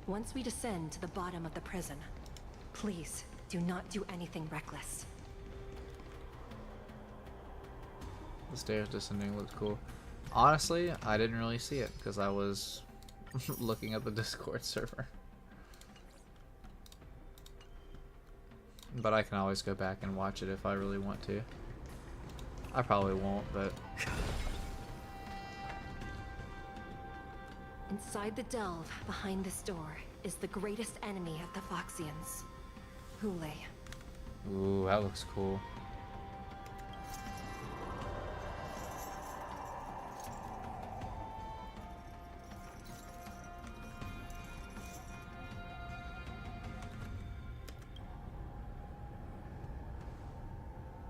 Once we descend to the bottom of the prison, please do not do anything reckless. The stairs descending looks cool. Honestly, I didn't really see it because I was looking at the Discord server. But I can always go back and watch it if I really want to. I probably won't, but... Inside the delve, behind this door, is the greatest enemy of the Foxians, Hule. Ooh, that looks cool.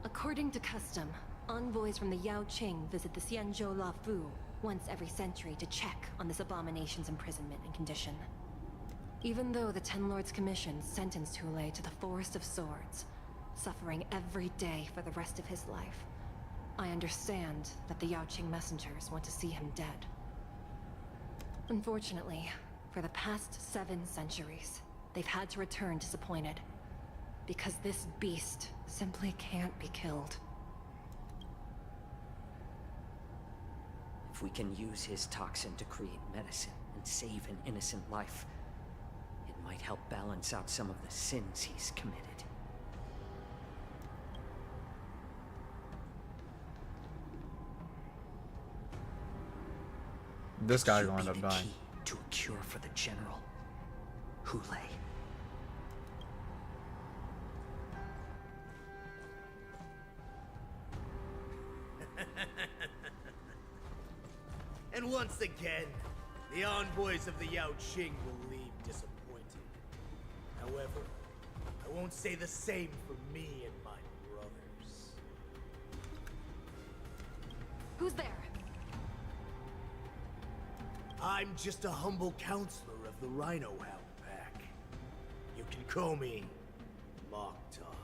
According to custom, envoys from the Yao Qing visit the Xianzhou Luofu once every century to check on this abomination's imprisonment and condition. Even though the Ten Lords Commission sentenced Hule to the Forest of Swords, suffering every day for the rest of his life, I understand that the Yao Qing messengers want to see him dead. Unfortunately, for the past 7 centuries, they've had to return disappointed, because this beast simply can't be killed. If we can use his toxin to create medicine and save an innocent life, it might help balance out some of the sins he's committed. This guy's gonna end up dying. Key to a cure for the general, Hule. And once again, the envoys of the Yao Qing will leave disappointed. However, I won't say the same for me and my brothers. Who's there? I'm just a humble counselor of the Rhino Hound Pack. You can call me Mock Talk.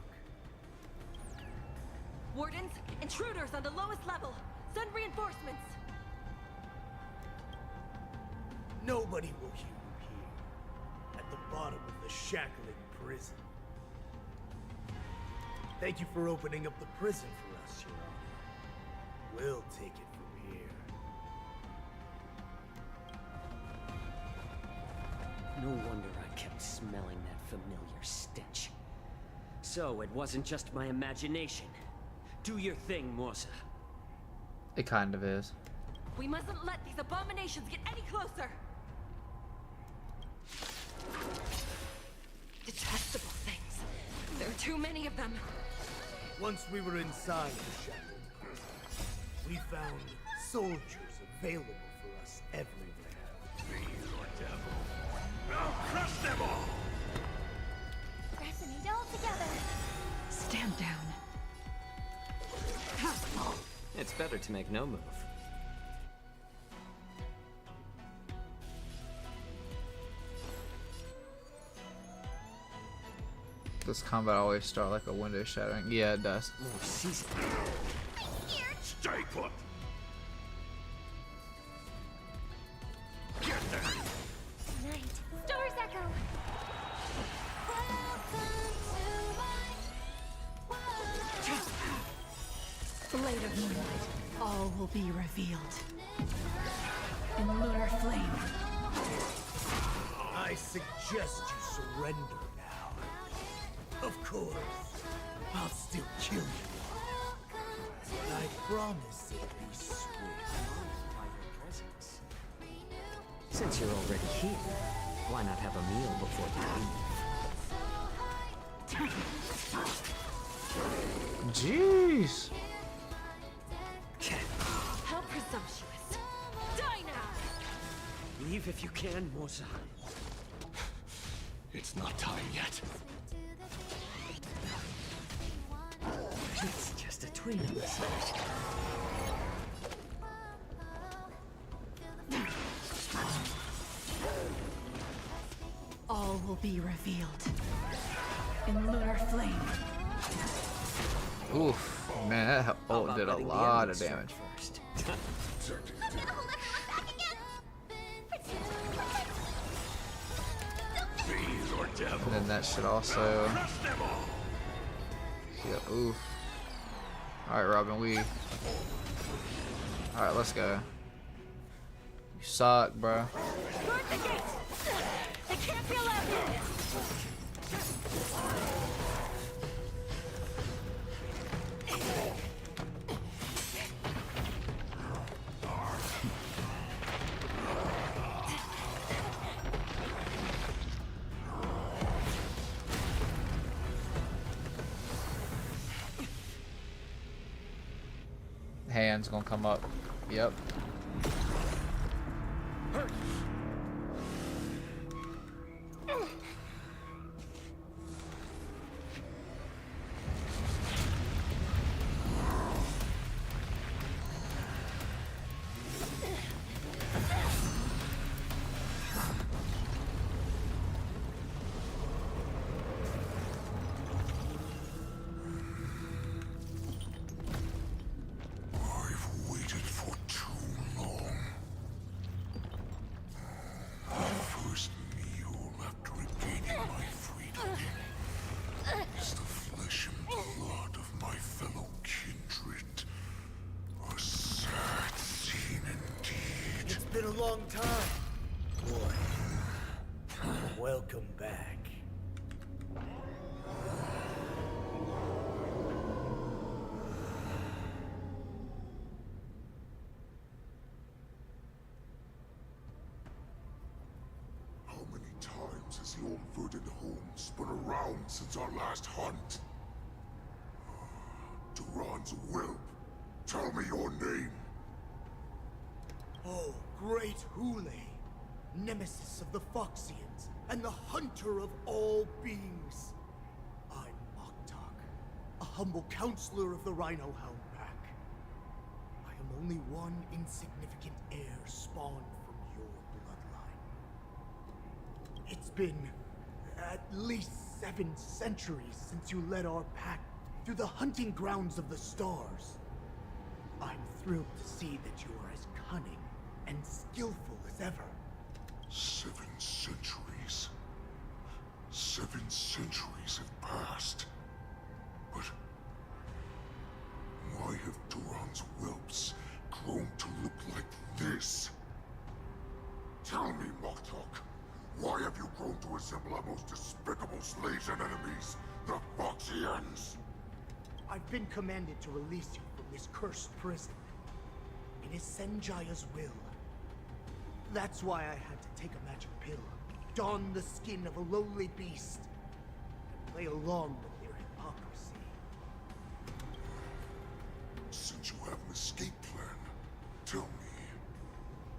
Wardens, intruders on the lowest level. Send reinforcements. Nobody will hear you here, at the bottom of the shackling prison. Thank you for opening up the prison for us, Your Honor. We'll take it from here. No wonder I kept smelling that familiar stench. So it wasn't just my imagination. Do your thing, Morsa. It kind of is. We mustn't let these abominations get any closer. Detestable things. There are too many of them. Once we were inside the shadow, we found soldiers available for us everywhere. Fiends or devil. I'll crush them all! Resonate all together. Stand down. It's better to make no move. Does combat always start like a window shattering? Yeah, it does. More season. Stay put! Get there! Night. Stars echo. Blade of moonlight, all will be revealed. In lunar flame. I suggest you surrender now. Of course, I'll still kill you. But I promise it'll be swift. Since you're already here, why not have a meal before you leave? Jeez. How presumptuous. Die now! Leave if you can, Moza. It's not time yet. It's just a tween on the side. All will be revealed. In lunar flame. Oof, man, that ult did a lot of damage. First. Fiends or devil. And then that should also. Crush them all! Yeah, oof. Alright, Robin, Alright, let's go. You suck, bro. Guard the gate. They can't be allowed in. Hands gonna come up. Yep. Been a long time. Boy, welcome back. How many times has the old verdant home spun around since our last hunt? Duran's whelp, tell me your name. Oh, great Hule, nemesis of the Foxians, and the hunter of all beings. I'm Moktok, a humble counselor of the Rhino Hound Pack. I am only one insignificant heir spawned from your bloodline. It's been at least 7 centuries since you led our pack through the hunting grounds of the stars. I'm thrilled to see that you are as cunning and skillful as ever. 7 centuries. 7 centuries have passed. But why have Duran's whelps grown to look like this? Tell me, Moktok, why have you grown to resemble our most despicable slaves and enemies, the Foxians? I've been commanded to release you from this cursed prison. It is Senjaya's will. That's why I had to take a magic pill. don the skin of a lowly beast and play along with their hypocrisy. Since you have an escape plan, tell me,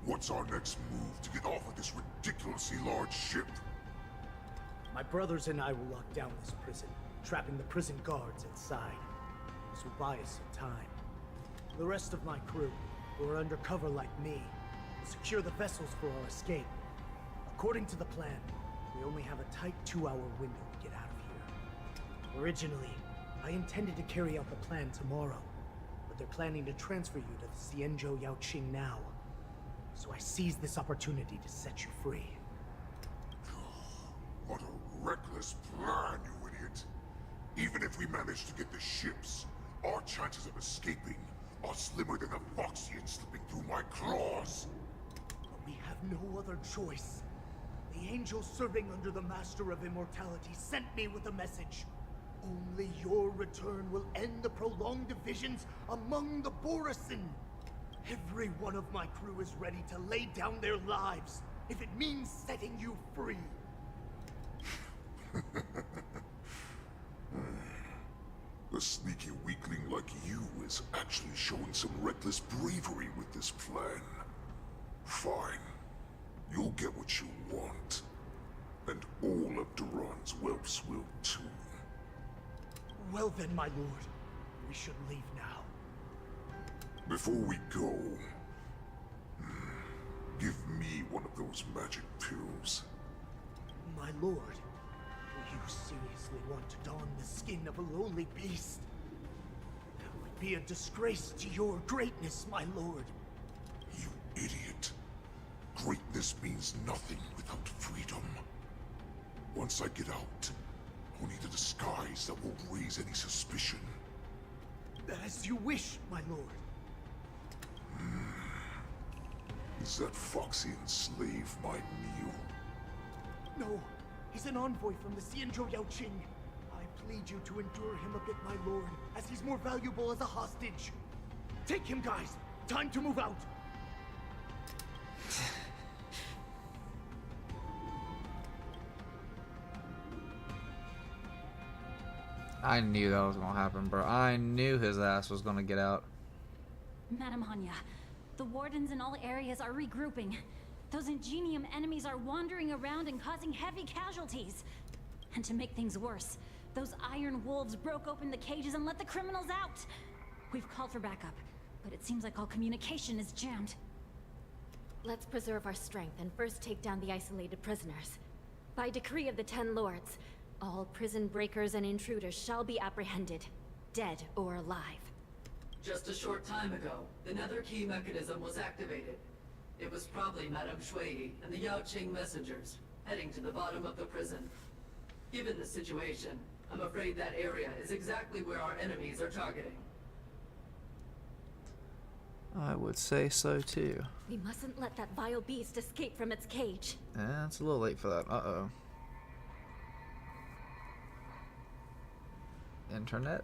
what's our next move to get off of this ridiculously large ship? My brothers and I will lock down this prison, trapping the prison guards inside. This will buy us some time. The rest of my crew, who are undercover like me, will secure the vessels for our escape. According to the plan, we only have a tight 2-hour window to get out of here. Originally, I intended to carry out the plan tomorrow, but they're planning to transfer you to the Xianzhou Yaoqing now. So I seized this opportunity to set you free. What a reckless plan, you idiot! Even if we manage to get the ships, our chances of escaping are slimmer than a Foxian slipping through my claws! But we have no other choice. The angel serving under the Master of Immortality sent me with a message. Only your return will end the prolonged divisions among the Borisin. Every one of my crew is ready to lay down their lives if it means setting you free. A sneaky weakling like you is actually showing some reckless bravery with this plan. Fine. You'll get what you want. And all of Duran's whelps will too. Well then, my lord. We should leave now. Before we go, give me one of those magic pills. My lord, do you seriously want to don the skin of a lowly beast? That would be a disgrace to your greatness, my lord. You idiot. Greatness means nothing without freedom. Once I get out, I'll need a disguise that won't raise any suspicion. As you wish, my lord. Is that Foxian slave my meal? No, he's an envoy from the Xianzhou Yaoqing. I plead you to endure him a bit, my lord, as he's more valuable as a hostage. Take him, guys. Time to move out. I knew that was gonna happen, bro. I knew his ass was gonna get out. Madam Hanya, the wardens in all areas are regrouping. Those Ingenium enemies are wandering around and causing heavy casualties. And to make things worse, those iron wolves broke open the cages and let the criminals out. We've called for backup, but it seems like all communication is jammed. Let's preserve our strength and first take down the isolated prisoners. By decree of the 10 Lords, all prison breakers and intruders shall be apprehended, dead or alive. Just a short time ago, the nether key mechanism was activated. It was probably Madame Shui and the Yaoqing messengers, heading to the bottom of the prison. Given the situation, I'm afraid that area is exactly where our enemies are targeting. I would say so too. We mustn't let that vile beast escape from its cage. It's a little late for that. Uh-oh. Internet?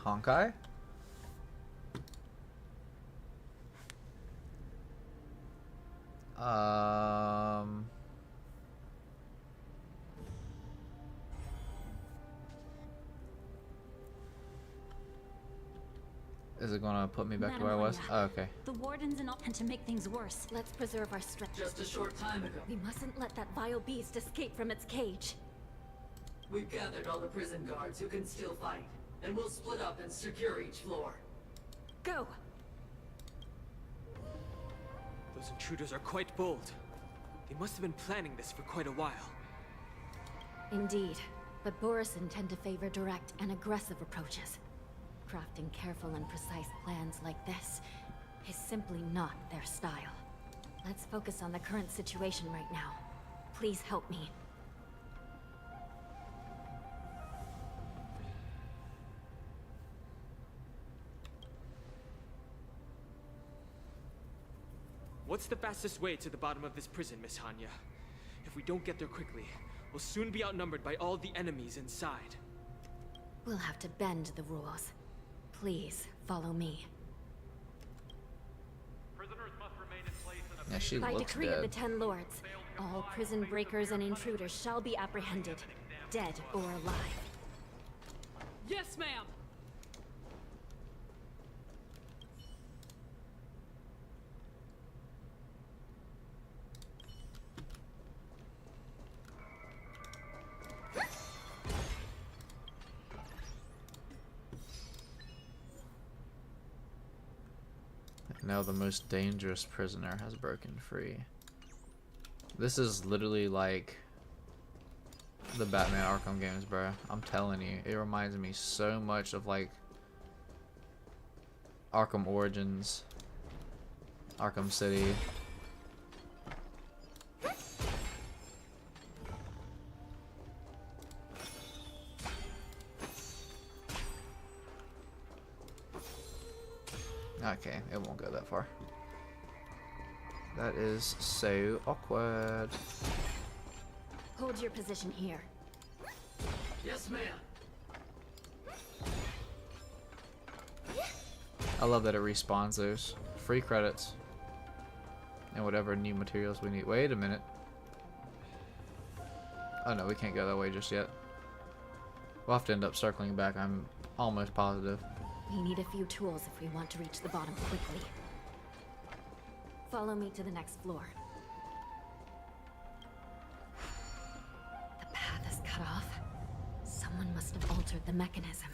Honkai? Is it gonna put me back to where I was? Oh, okay. The wardens and all, and to make things worse. Let's preserve our strength. Just a short time ago, We mustn't let that vile beast escape from its cage. we've gathered all the prison guards who can still fight, and we'll split up and secure each floor. Go! Those intruders are quite bold. They must have been planning this for quite a while. Indeed, but Borisin tend to favor direct and aggressive approaches. Crafting careful and precise plans like this is simply not their style. Let's focus on the current situation right now. Please help me. What's the fastest way to the bottom of this prison, Miss Hanya? If we don't get there quickly, we'll soon be outnumbered by all the enemies inside. We'll have to bend the rules. Please, follow me. Yeah, she By looks decree of the dead. 10 Lords, All prison breakers and intruders shall be apprehended, dead or alive. Yes, ma'am! Now the most dangerous prisoner has broken free. This is literally like the Batman Arkham games, bro. I'm telling you, it reminds me so much of like Arkham Origins, Arkham City. Okay, it won't go that far. That is so awkward. Hold your position here. Yes, ma'am. I love that it respawns those free credits and whatever new materials we need. Wait a minute. Oh no, we can't go that way just yet. We'll have to end up circling back, I'm almost positive. We need a few tools if we want to reach the bottom quickly. Follow me to the next floor. The path is cut off. Someone must have altered the mechanism.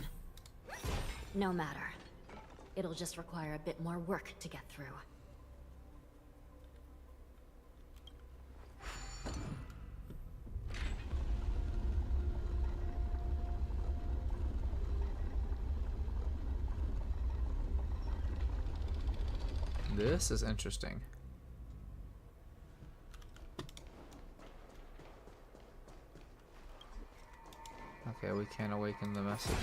No matter. It'll just require a bit more work to get through. This is interesting. Okay, we can't awaken the messenger.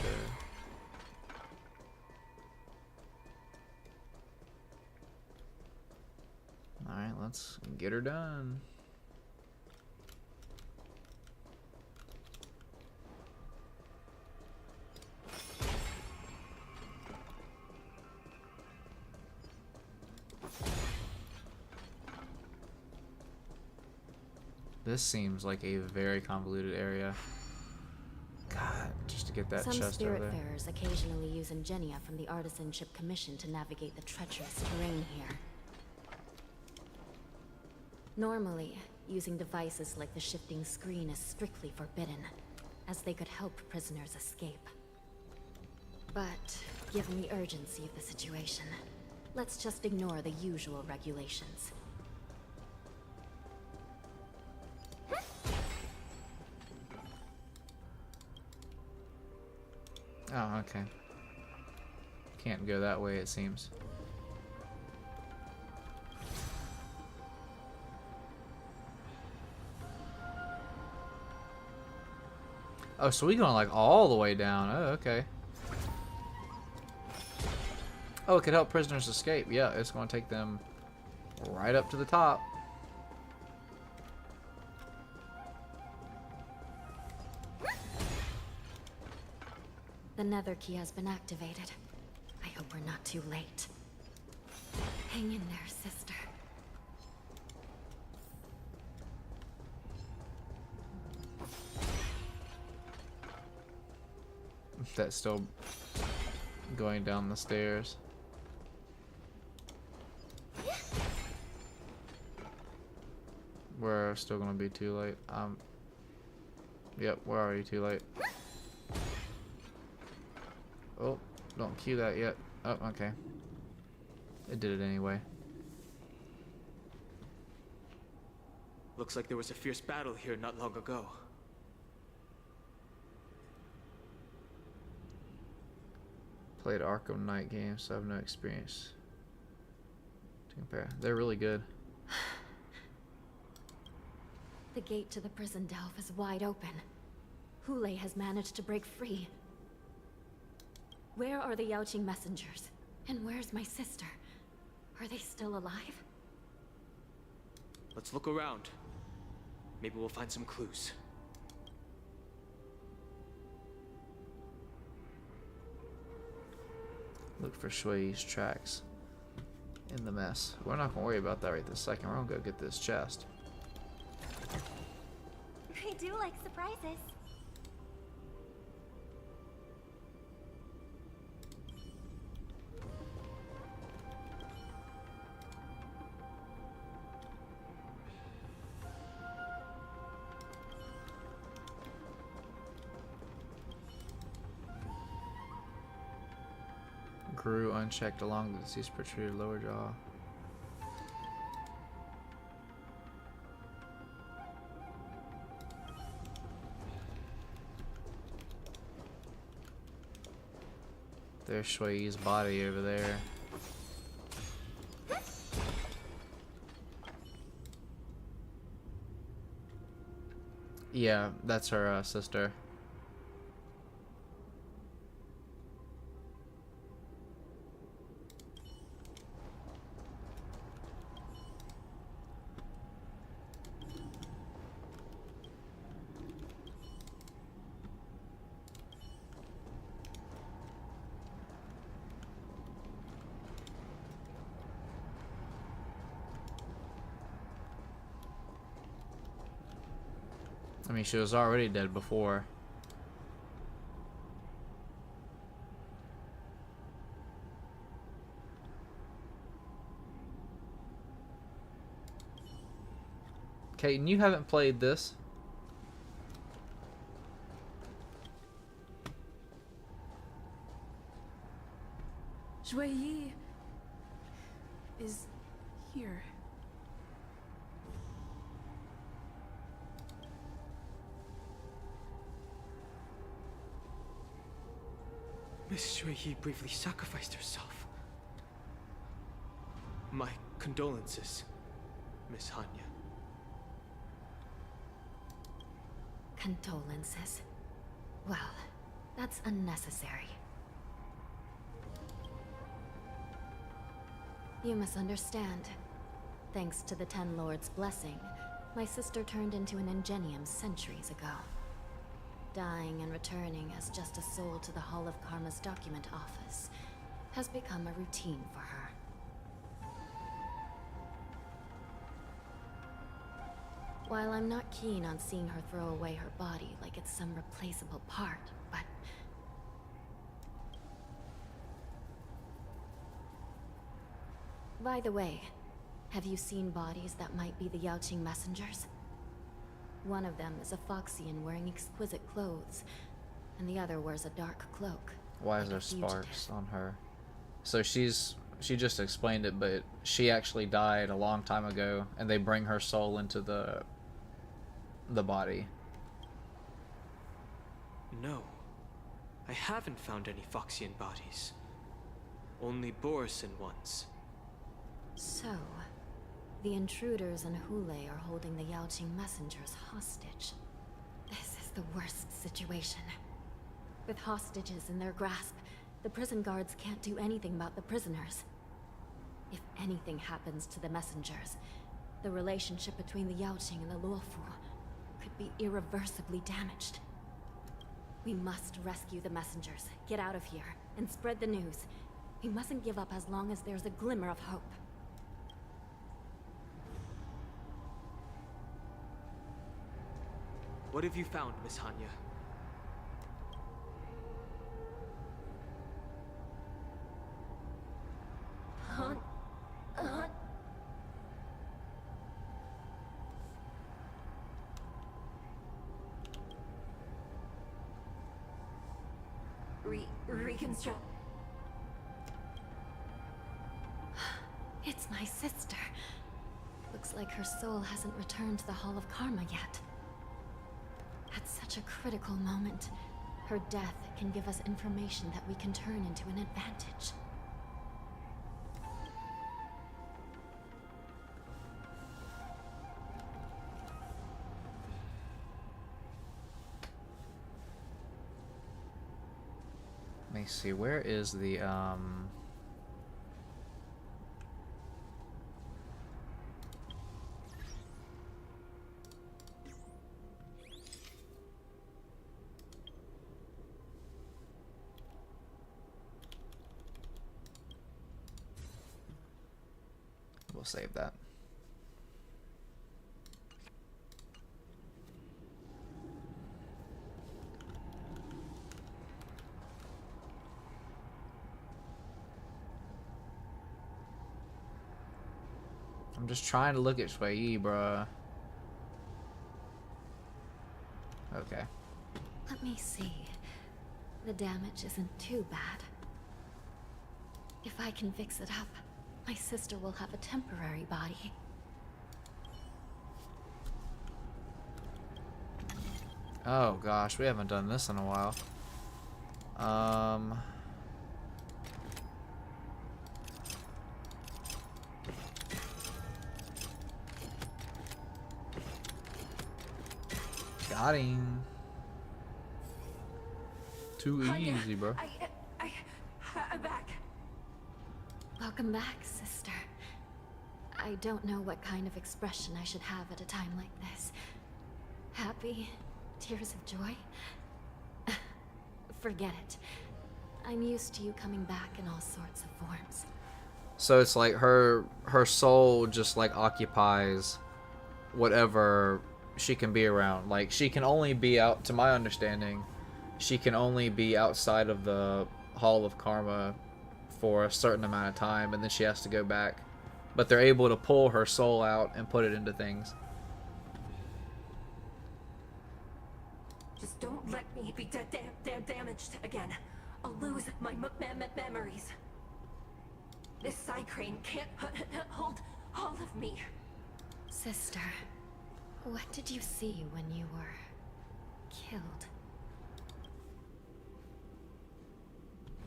Alright, let's get her done. This seems like a very convoluted area. God, just to get that Some chest over there. spiritfarers occasionally use ingenia from the Artisanship Commission to navigate the treacherous terrain here. Normally, using devices like the shifting screen is strictly forbidden, as they could help prisoners escape. But, given the urgency of the situation, let's just ignore the usual regulations. Oh, okay. Can't go that way, it seems. Oh, so we going like all the way down. Oh, okay. Oh, it could help prisoners escape. Yeah, it's going to take them right up to the top. The nether key has been activated. I hope we're not too late. Hang in there, sister. That's still going down the stairs. We're still gonna be too late. Yep, we're already too late. Oh, don't cue that yet. Oh, okay. It did it anyway. Looks like there was a fierce battle here not long ago. Played Arkham Knight games, so I have no experience to compare. They're really good. The gate to the prison delve is wide open. Hule has managed to break free. Where are the Yaoqing messengers? And where's my sister? Are they still alive? Let's look around. Maybe we'll find some clues. Look for Shui's tracks in the mess. We're not gonna worry about that right this second. We're gonna go get this chest. I do like surprises. Grew unchecked along the deceased protruded lower jaw. There's Shui's body over there. Yeah, that's her sister. I mean, she was already dead before. Kaiten, you haven't played this. Shui is here. Miss Shui briefly sacrificed herself. My condolences, Miss Hanya. Condolences. Well, that's unnecessary. You misunderstand. Thanks to the Ten Lords' blessing, my sister turned into an Ingenium centuries ago. Dying and returning as just a soul to the Hall of Karma's document office has become a routine for her. While I'm not keen on seeing her throw away her body like it's some replaceable part, but... By the way, have you seen bodies that might be the Yaoqing messengers? One of them is a Foxian wearing exquisite clothes, and the other wears a dark cloak. Why is there sparks on her? So she just explained it, but she actually died a long time ago, and they bring her soul into the body. No. I haven't found any Foxian bodies. Only Borisin ones. So, the intruders and Hule are holding the Yaoqing messengers hostage. This is the worst situation. With hostages in their grasp, the prison guards can't do anything about the prisoners. If anything happens to the messengers, the relationship between the Yaoqing and the Luofu could be irreversibly damaged. We must rescue the messengers, get out of here, and spread the news. We mustn't give up as long as there's a glimmer of hope. What have you found, Miss Hanya? Reconstruct. It's my sister. Looks like her soul hasn't returned to the Hall of Karma yet. At such a critical moment, her death can give us information that we can turn into an advantage. Let me see, where is the we'll save that. I'm just trying to look at Shui, bruh. Okay. Let me see. The damage isn't too bad. If I can fix it up, my sister will have a temporary body. Oh gosh, we haven't done this in a while. Got him. Too easy, bro. I'm back. Welcome back, sister. I don't know what kind of expression I should have at a time like this. Happy? Tears of joy? Forget it. I'm used to you coming back in all sorts of forms. So it's like her soul just like occupies whatever she can be around. Like she can only be out, to my understanding, she can only be outside of the Hall of Karma for a certain amount of time, and then she has to go back. But they're able to pull her soul out and put it into things. Just don't let me be damaged again. I'll lose my memories. This side crane can't hold all of me. Sister, what did you see when you were killed?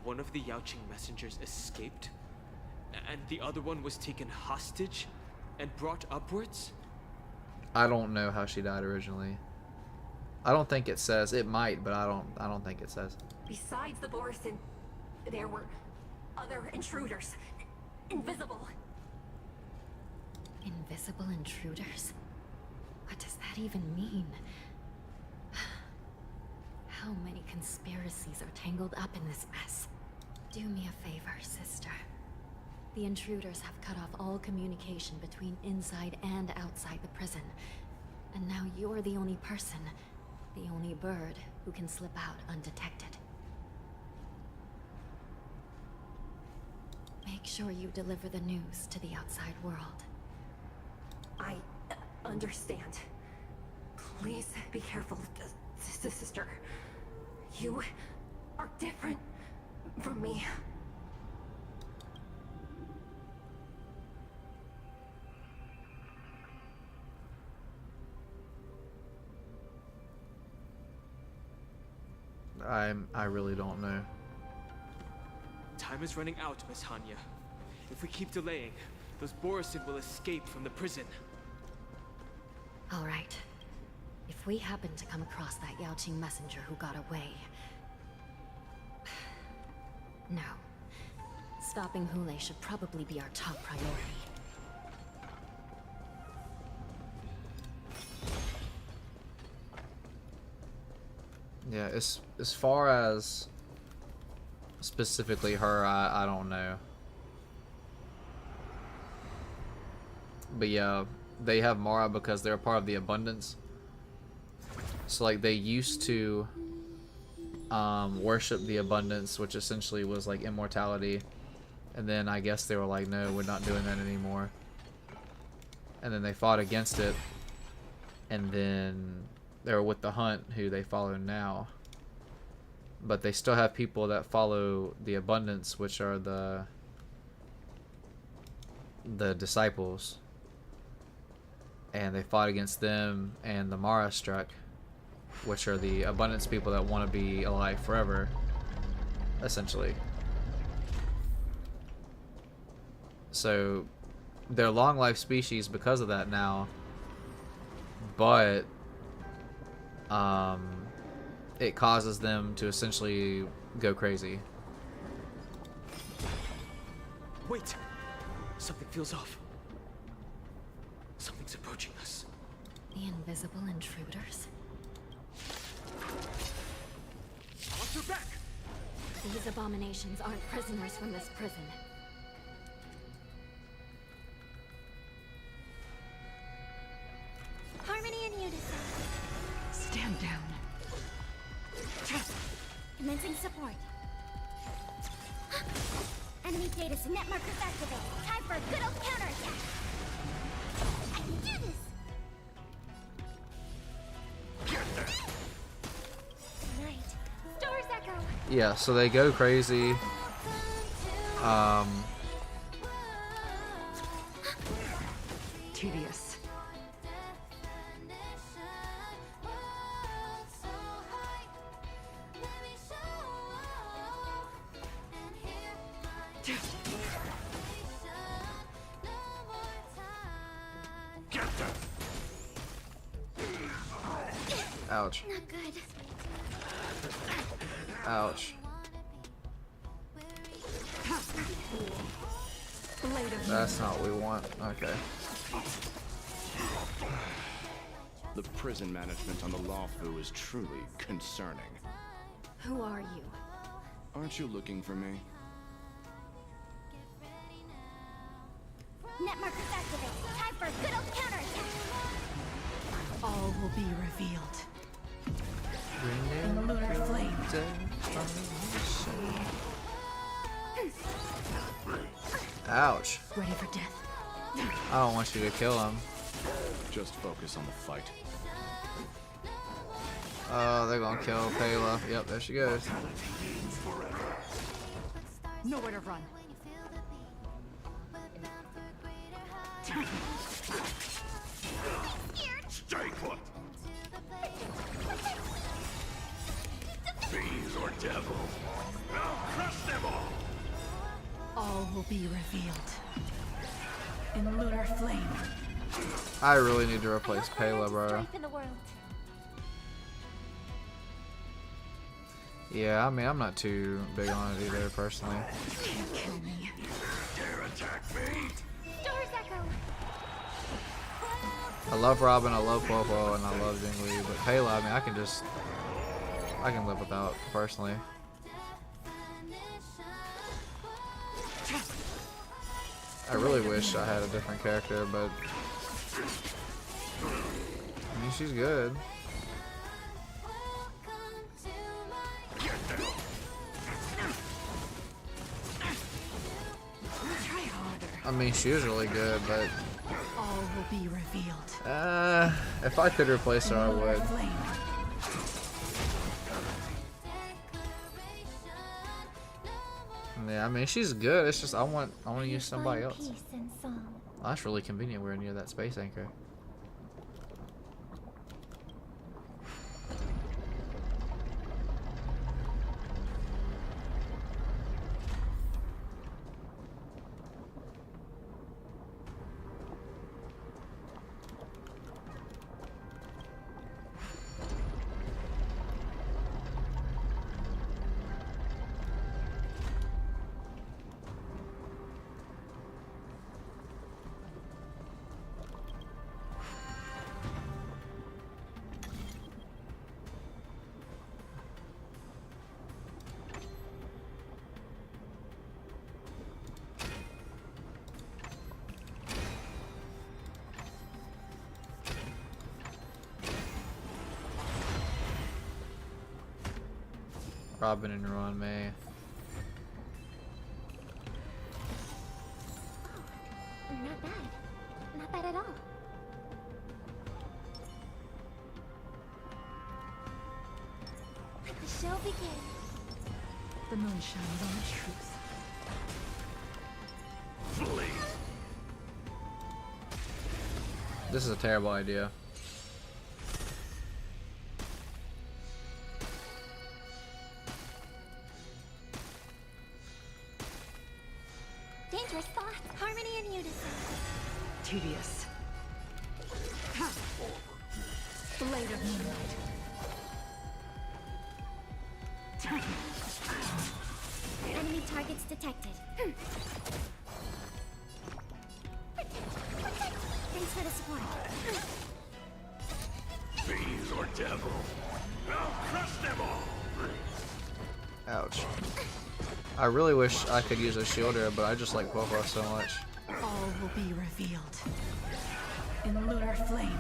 One of the Yaoqing messengers escaped, and the other one was taken hostage and brought upwards? I don't know how she died originally. I don't think it says. It might, but I don't think it says. Besides the Borison, there were other intruders. Invisible. Invisible intruders? What does that even mean? How many conspiracies are tangled up in this mess? Do me a favor, sister. The intruders have cut off all communication between inside and outside the prison. And now you're the only person, the only bird, who can slip out undetected. Make sure you deliver the news to the outside world. I understand. Please be careful, sister. You are different from me. I really don't know. Time is running out, Miss Hanya. If we keep delaying, those Borison will escape from the prison. All right. If we happen to come across that Yaoqing messenger who got away... No. Stopping Hule should probably be our top priority. Yeah, as far as specifically her, I don't know. But yeah, they have Mara because they're a part of the Abundance. So like they used to worship the Abundance, which essentially was like immortality. And then I guess they were like, no, we're not doing that anymore. And then they fought against it. And then they were with the Hunt, who they follow now. But they still have people that follow the Abundance, which are the disciples. And they fought against them and the Mara struck, which are the Abundance people that want to be alive forever, essentially. So they're long life species because of that now, but it causes them to essentially go crazy. Wait! Something feels off. Something's approaching us. The invisible intruders? Watch your back! These abominations aren't prisoners from this prison. Harmony and unison. Stand down. Commencing support. Enemy data netmarkers activated. Time for a good old counterattack. Yeah, so they go crazy. Tedious. Ouch. Not good. Ouch. That's not what we want. Okay. The prison management on the Luofu is truly concerning. Who are you? Aren't you looking for me? Net markers activate. Time for a good old counterattack. All will be revealed. In the lunar flame. Ouch. Ready for death. I don't want you to kill him. Just focus on the fight. Oh, they're gonna kill Pela. Yep, there she goes. Nowhere to run. Stay put. Fiends or devils, I'll crush them all. All will be revealed. In the lunar flame. I really need to replace Pela, bro. Strife in the world. Yeah, I mean, I'm not too big on it either, personally. Can't kill me. Dare attack me? Doors echo. I love Robin, I love Popo, and I love Jingli, but Pela, I mean, I can live without, personally. I really wish I had a different character, but I mean, she's good. Try harder. I mean, she was really good, but All will be revealed. if I could replace her, I would. Flame. Yeah, I mean, she's good. It's just I want to use somebody Find else. peace and song. Oh, that's really convenient. We're near that space anchor. Robin and Ron May. Not bad. Not bad at all. Let the show begin. The moon shines on the truth. This is a terrible idea. Dangerous thoughts. Harmony and unison. Tedious. Blade of moonlight. Enemy targets detected. Thanks for the support. Fiends or devils, I'll crush them all. Ouch. I really wish I could use a shielder, but I just like Popo so much. All will be revealed. In the lunar flame.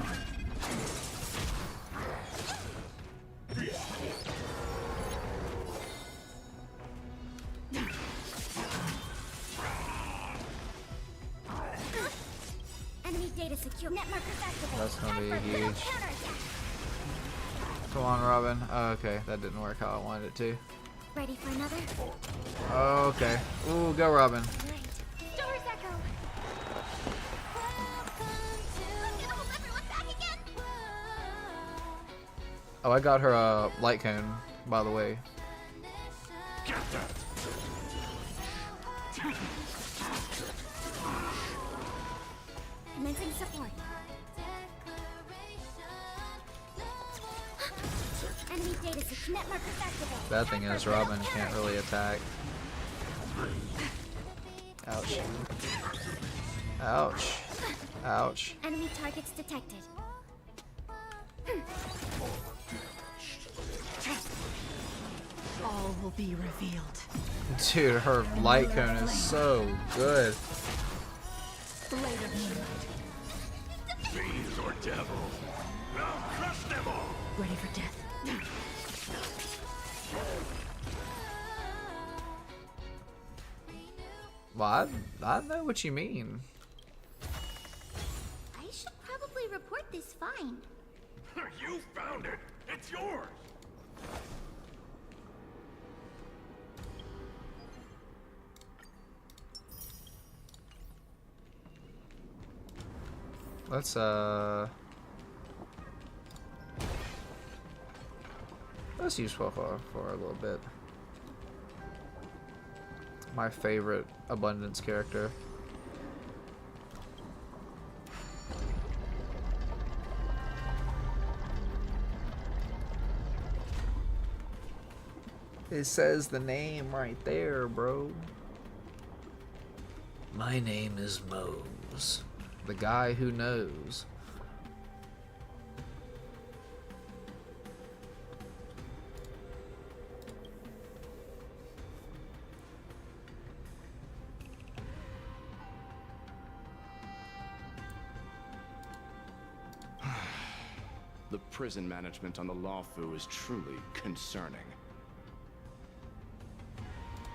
Enemy data secure. Net markers activated. That's gonna be Effort without huge. counterattack. Come on, Robin. Oh, okay, that didn't work how I wanted it to. Ready for another? Okay. Ooh, go, Robin. Right. Doors echo. Look, it holds everyone back again. Oh, I got her a light cone, by the way. Commencing support. Enemy data set. Net markers activated. Bad thing is Robin can't really attack. Ouch. Ouch. Ouch. Enemy targets detected. All will be revealed. Dude, her light cone is so good. Blade of moonlight. Fiends or devils, I'll crush them all. Ready for death. Well, I know what you mean. I should probably report this find. You found it. It's yours. Let's use Luofu for a little bit. My favorite abundance character. It says the name right there, bro. My name is Mose. The guy who knows. The prison management on the Luofu is truly concerning.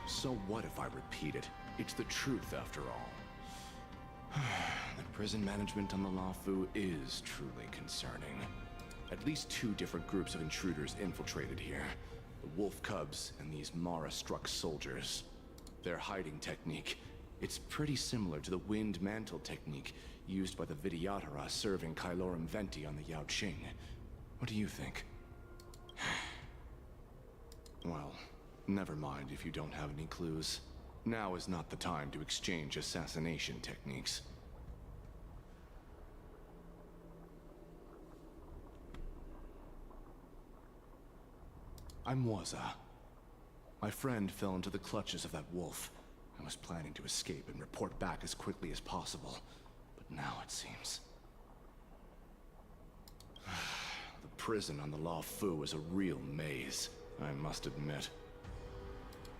So what if I repeat it? It's the truth after all. The prison management on the Luofu is truly concerning. At least 2 different groups of intruders infiltrated here. The wolf cubs and these Mara-struck soldiers. Their hiding technique, it's pretty similar to the wind mantle technique used by the Vidyadhara serving Kailorum Venti on the Yaoqing. What do you think? Well, never mind if you don't have any clues. Now is not the time to exchange assassination techniques. I'm Waza. My friend fell into the clutches of that wolf. I was planning to escape and report back as quickly as possible. But now it seems... The prison on the Luofu is a real maze, I must admit.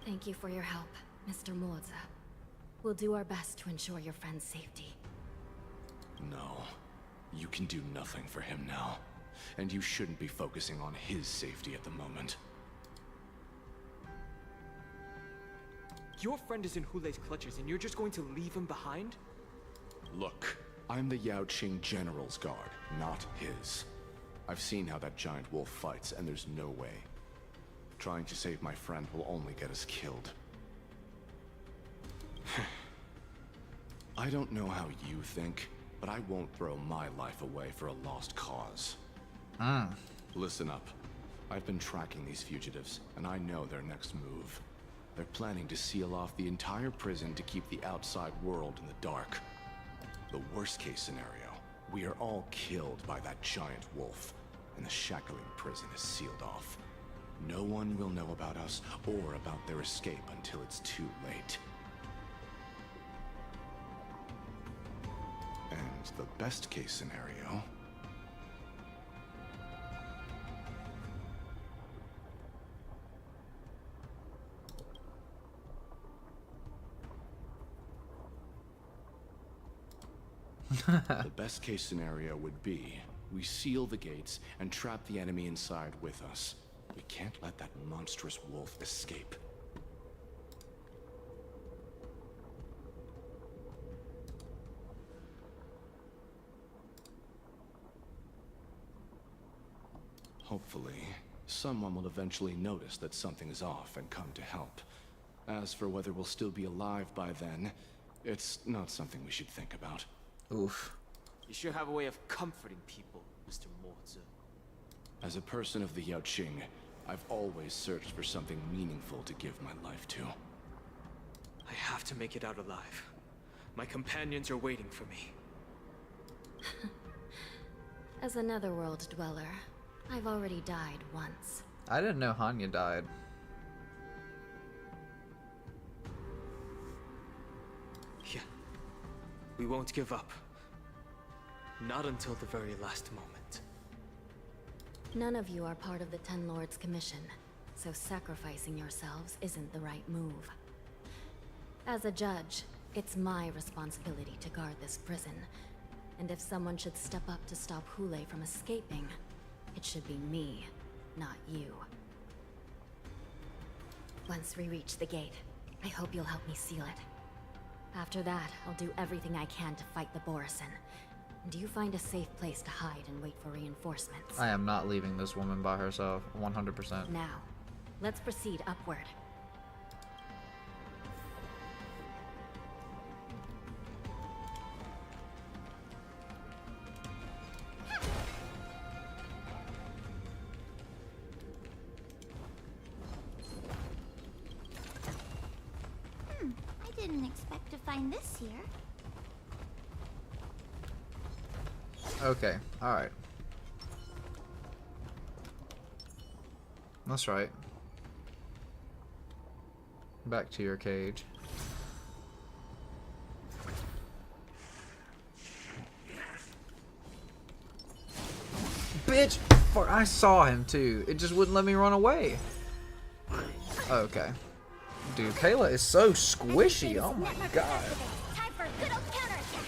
Thank you for your help, Mr. Moza. We'll do our best to ensure your friend's safety. No. You can do nothing for him now. And you shouldn't be focusing on his safety at the moment. Your friend is in Hulei's clutches and you're just going to leave him behind? Look, I'm the Yaoqing General's guard, not his. I've seen how that giant wolf fights, and there's no way. Trying to save my friend will only get us killed. I don't know how you think, but I won't throw my life away for a lost cause. Listen up. I've been tracking these fugitives, and I know their next move. They're planning to seal off the entire prison to keep the outside world in the dark. The worst case scenario, we are all killed by that giant wolf, and the shackling prison is sealed off. No one will know about us or about their escape until it's too late. And the best case scenario... The best case scenario would be, we seal the gates and trap the enemy inside with us. We can't let that monstrous wolf escape. Hopefully, someone will eventually notice that something is off and come to help. As for whether we'll still be alive by then, it's not something we should think about. Oof. You sure have a way of comforting people, Mr. Morza. As a person of the Yaoqing, I've always searched for something meaningful to give my life to. I have to make it out alive. My companions are waiting for me. As a netherworld dweller, I've already died once. I didn't know Hanya died. Yeah. We won't give up. Not until the very last moment. None of you are part of the Ten Lords' commission, so sacrificing yourselves isn't the right move. As a judge, it's my responsibility to guard this prison, and if someone should step up to stop Hule from escaping, it should be me, not you. Once we reach the gate, I hope you'll help me seal it. After that, I'll do everything I can to fight the Borisin. And you find a safe place to hide and wait for reinforcements. I am not leaving this woman by herself, 100%. Now, let's proceed upward. I didn't expect to find this here. Okay, alright. That's right. Back to your cage. Bitch! Fuck, I saw him too. It just wouldn't let me run away. Okay. Dude, Kayla is so squishy. Oh my god. Time for a good old counterattack.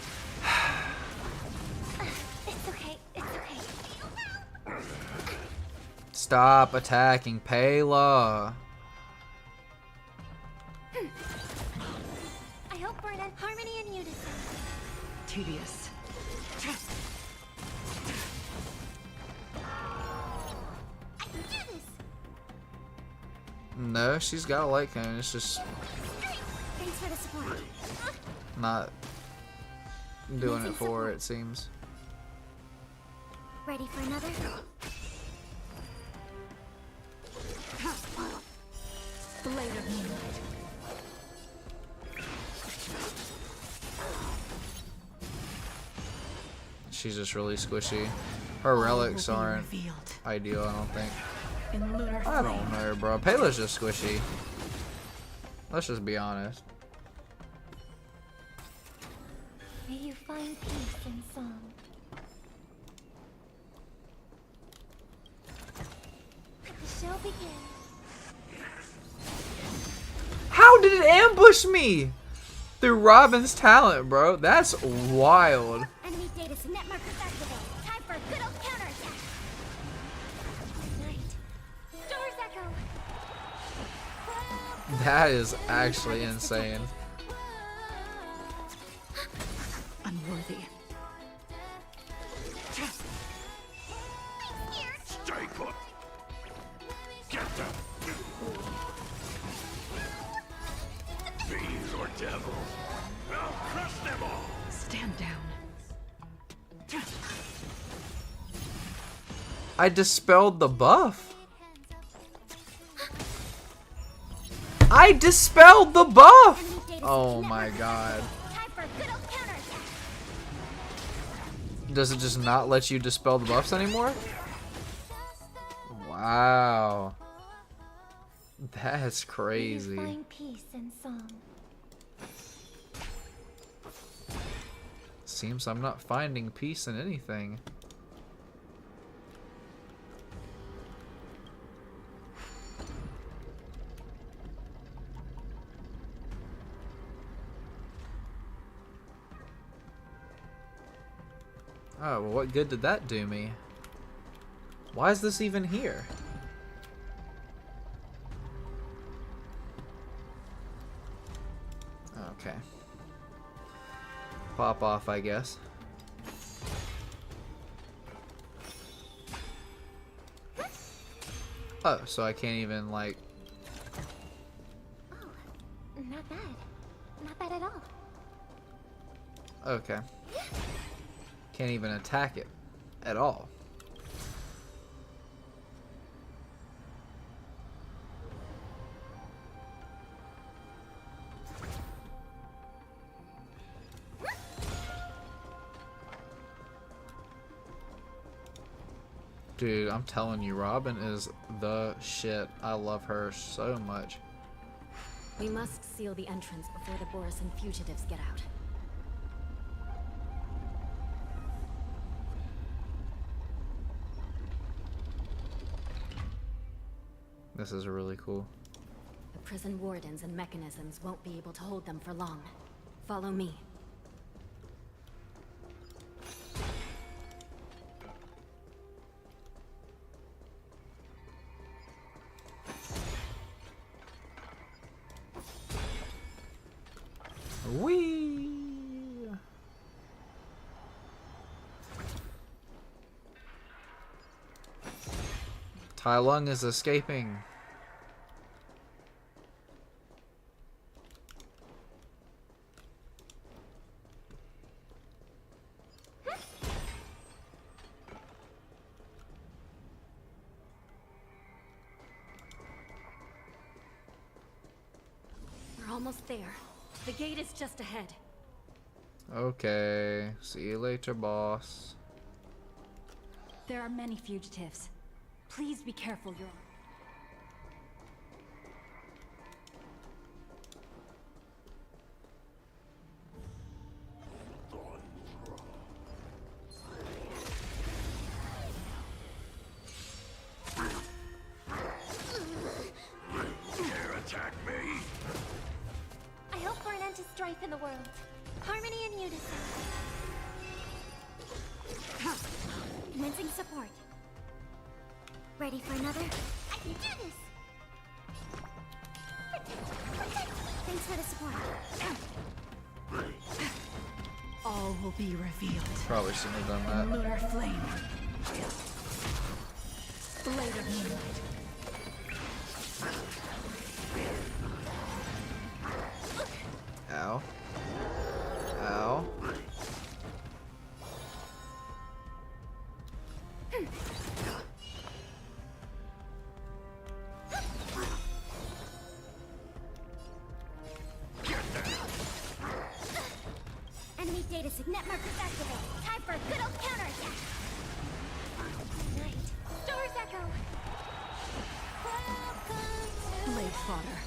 It's okay. It's okay. Stop attacking Payla. I hope we're in harmony and unison. Tedious. I can do this. No, she's got a light cannon. It's just Thanks for the support. not doing it for her, it seems. Ready for another? Blade of moonlight. She's just really squishy. Her relics aren't ideal, I don't think. In lunar I don't know, bro. Payla's just squishy. Let's just be honest. May you find peace in song. The show begins. How did it ambush me? Through Robin's talent, bro. That's wild. Enemy data net markers activated. Time for a good old counterattack. Night. Stars echo. That is actually insane. Unworthy. Stay put. Get them. Fiends or devils. I'll crush them all. Stand down. I dispelled the buff. I dispelled the buff. Oh my god. Time for a good old counterattack. Does it just not let you dispel the buffs anymore? Wow. That's May you crazy. find peace in song. Seems I'm not finding peace in anything. Oh, well, what good did that do me? Why is this even here? Okay. Pop off, I guess. Oh, so I can't even, like... Oh, not bad. Not bad at all. Okay. Can't even attack it at all. Dude, I'm telling you, Robin is the shit. I love her so much. We must seal the entrance before the Borisan fugitives get out. This is really cool. The prison wardens and mechanisms won't be able to hold them for long. Follow me. Whee! Tai Lung is escaping. We're almost there. The gate is just ahead. Okay. See you later, boss. There are many fugitives. Please be careful, Your Honor. I hope for an end to strife in the world. Harmony and unison. Commencing support. Ready for another? I can do this! Thanks for the support. All will be revealed. Probably shouldn't have done In that. lunar flame. Blade of moonlight. Ow. Ow. Enemy data signet markers activate. Time for a good old counterattack. Night. Stars echo. Blade fodder.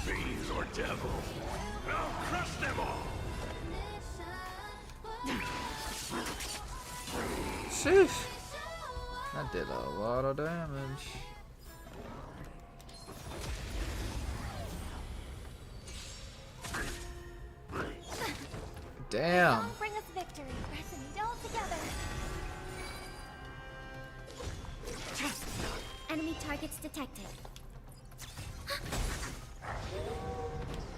Fiends or devils, I'll crush them all! Sheesh. That did a lot of damage. Damn. Long bring us victory. Resonate all together. Enemy targets detected.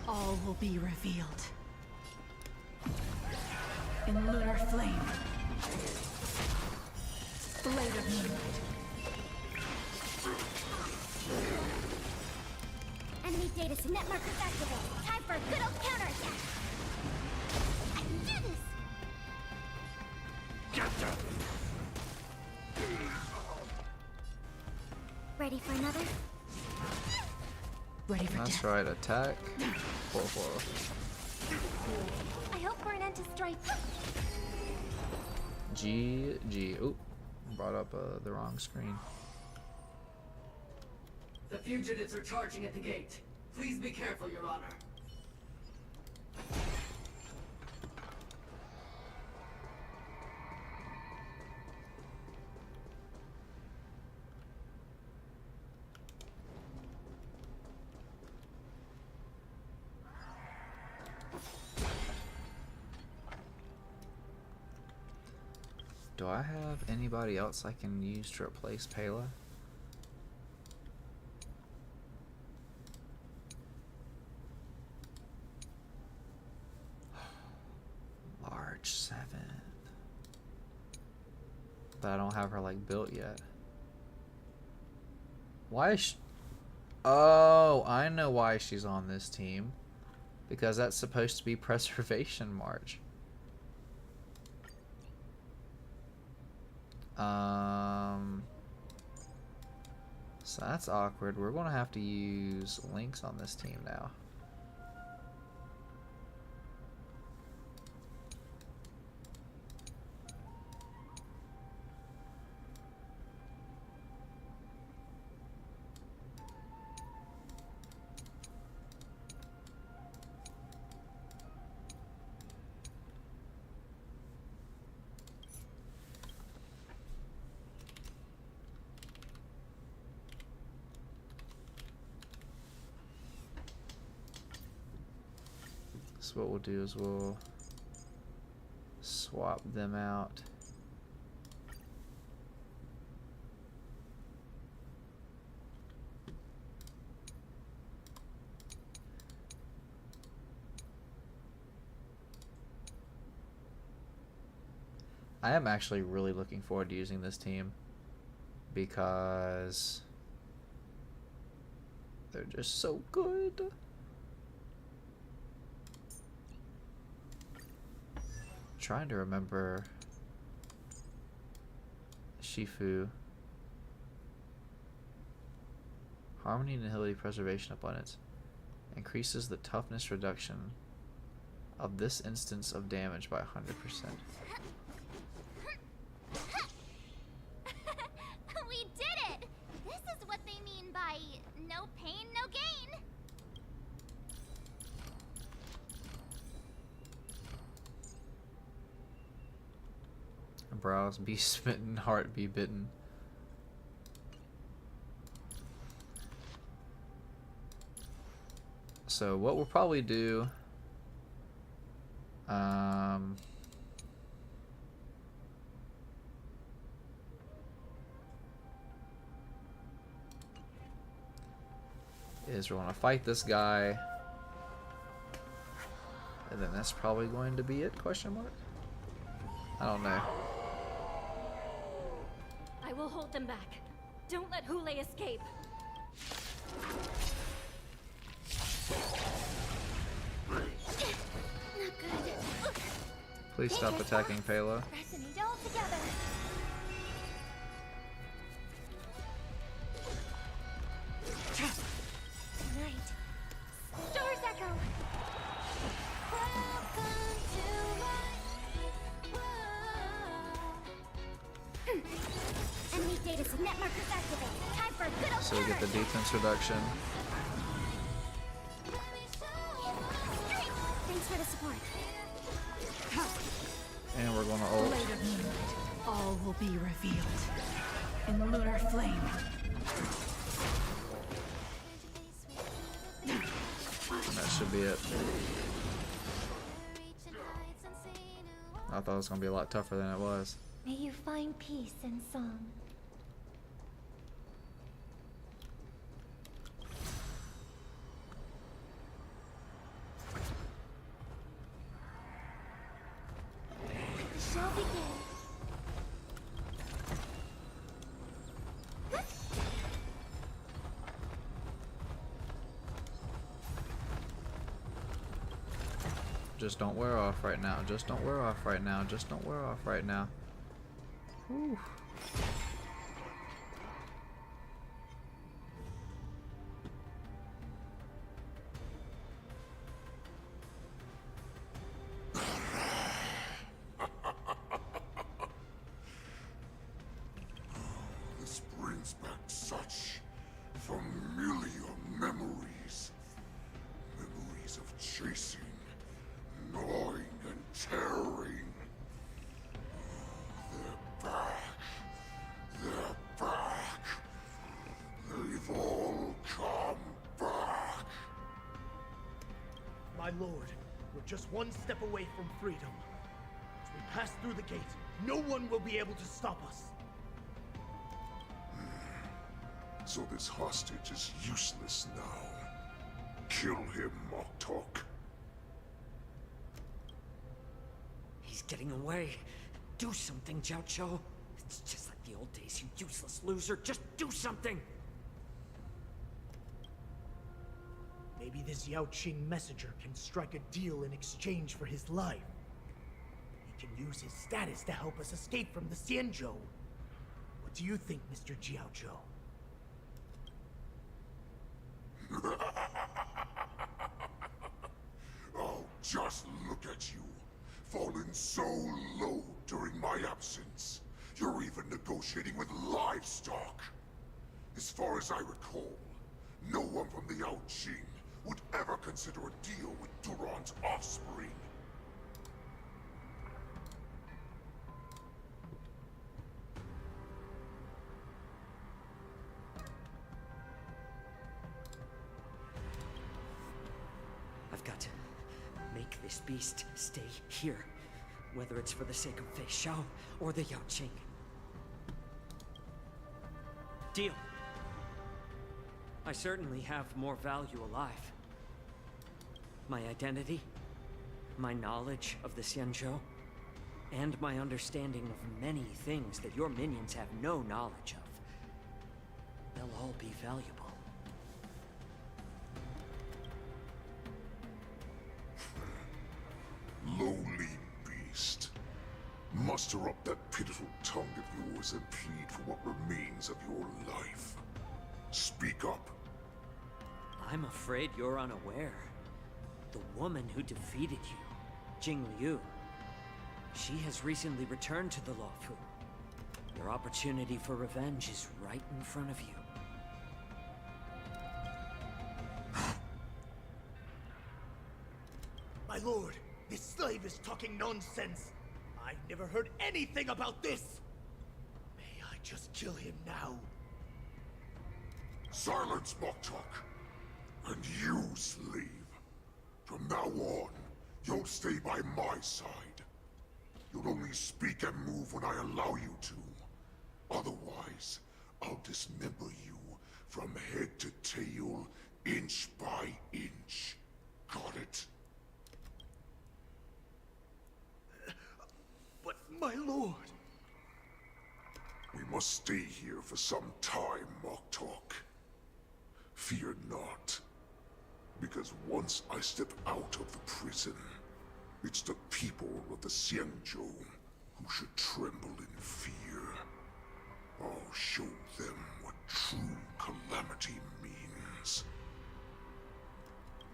All will be revealed. In lunar flame. Blade of moonlight. Enemy data signet markers activate. Time for a good old counterattack. I can do this. Ready for another? Ready for That's death. right, attack. Whoa. I hope for an end to strife. GG. Oop. Brought up the wrong screen. The fugitives are charging at the gate. Please be careful, Your Honor. Do I have anybody else I can use to replace Pela? Large 7. But I don't have her like built yet. Why is she... Oh, I know why she's on this team. Because that's supposed to be Preservation March. So that's awkward. We're going to have to use Lynx on this team now. So what we'll do is we'll swap them out. I am actually really looking forward to using this team because they're just so good. Trying to remember Shifu. Harmony, Nihility, Preservation, Abundance. Increases the toughness reduction of this instance of damage by 100%. We did it! This is what they mean by no pain, no gain. Brows be smitten, heart be bitten. So what we'll probably do is we're going to fight this guy, and then that's probably going to be it, question mark? I don't know. I will hold them back. Don't let Hule escape. Not good. Please stop attacking Pela. Resonate all together. Tonight, Stars Echo. Welcome to my world. Enemy data net markers activated. Time for a good old So we get the defense reduction. Thanks for the support. And we're going to ult. Blade of Moonlight. All will be revealed in lunar flame. And that should be it. I thought it was going to be a lot tougher than it was. May you find peace in song. The show begins. Just don't wear off right now. Just don't wear off right now. Just don't wear off right now. Whew. This brings back such familiar memories. Memories of chasing, gnawing, and tearing. They're back. They're back. They've all come back. My lord, we're just one step away from freedom. As we pass through the gate, no one will be able to stop us. So this hostage is useless now. Kill him, Moktok. He's getting away. Do something, Jiao Cho. It's just like the old days, you useless loser. Just do something. this Yaoqing messenger can strike a deal in exchange for his life. He can use his status to help us escape from the Xianzhou. What do you think, Mr. Jiaozhou? Oh, just look at you. Fallen so low during my absence. You're even negotiating with livestock. As far as I recall, no one from the Yaoqing would ever consider a deal with Duran's offspring. I've got to make this beast stay here, whether it's for the sake of Fei Xiao or the Yaoqing. Deal. I certainly have more value alive. My identity, my knowledge of the Xianzhou, and my understanding of many things that your minions have no knowledge of. They'll all be valuable. Lowly beast. Muster up that pitiful tongue of yours and plead for what remains of your life. Speak up. I'm afraid you're unaware. The woman who defeated you, Jing Liu, she has recently returned to the Luofu. Your opportunity for revenge is right in front of you. My lord, this slave is talking nonsense. I've never heard anything about this. May I just kill him now? Silence, Moktok. And you, slave. From now on, you'll stay by my side. You'll only speak and move when I allow you to. Otherwise, I'll dismember you from head to tail, inch by inch. Got it? But my lord... We must stay here for some time, Moktok. Fear not. Because once I step out of the prison, it's the people of the Xianzhou who should tremble in fear. I'll show them what true calamity means.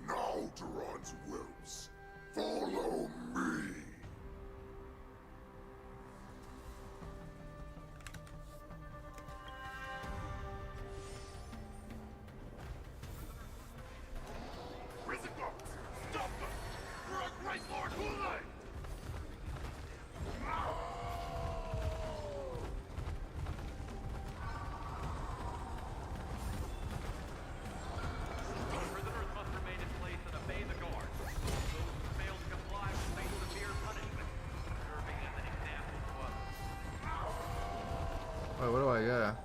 Now, Duran's whelps, follow me! Wait, what do I get?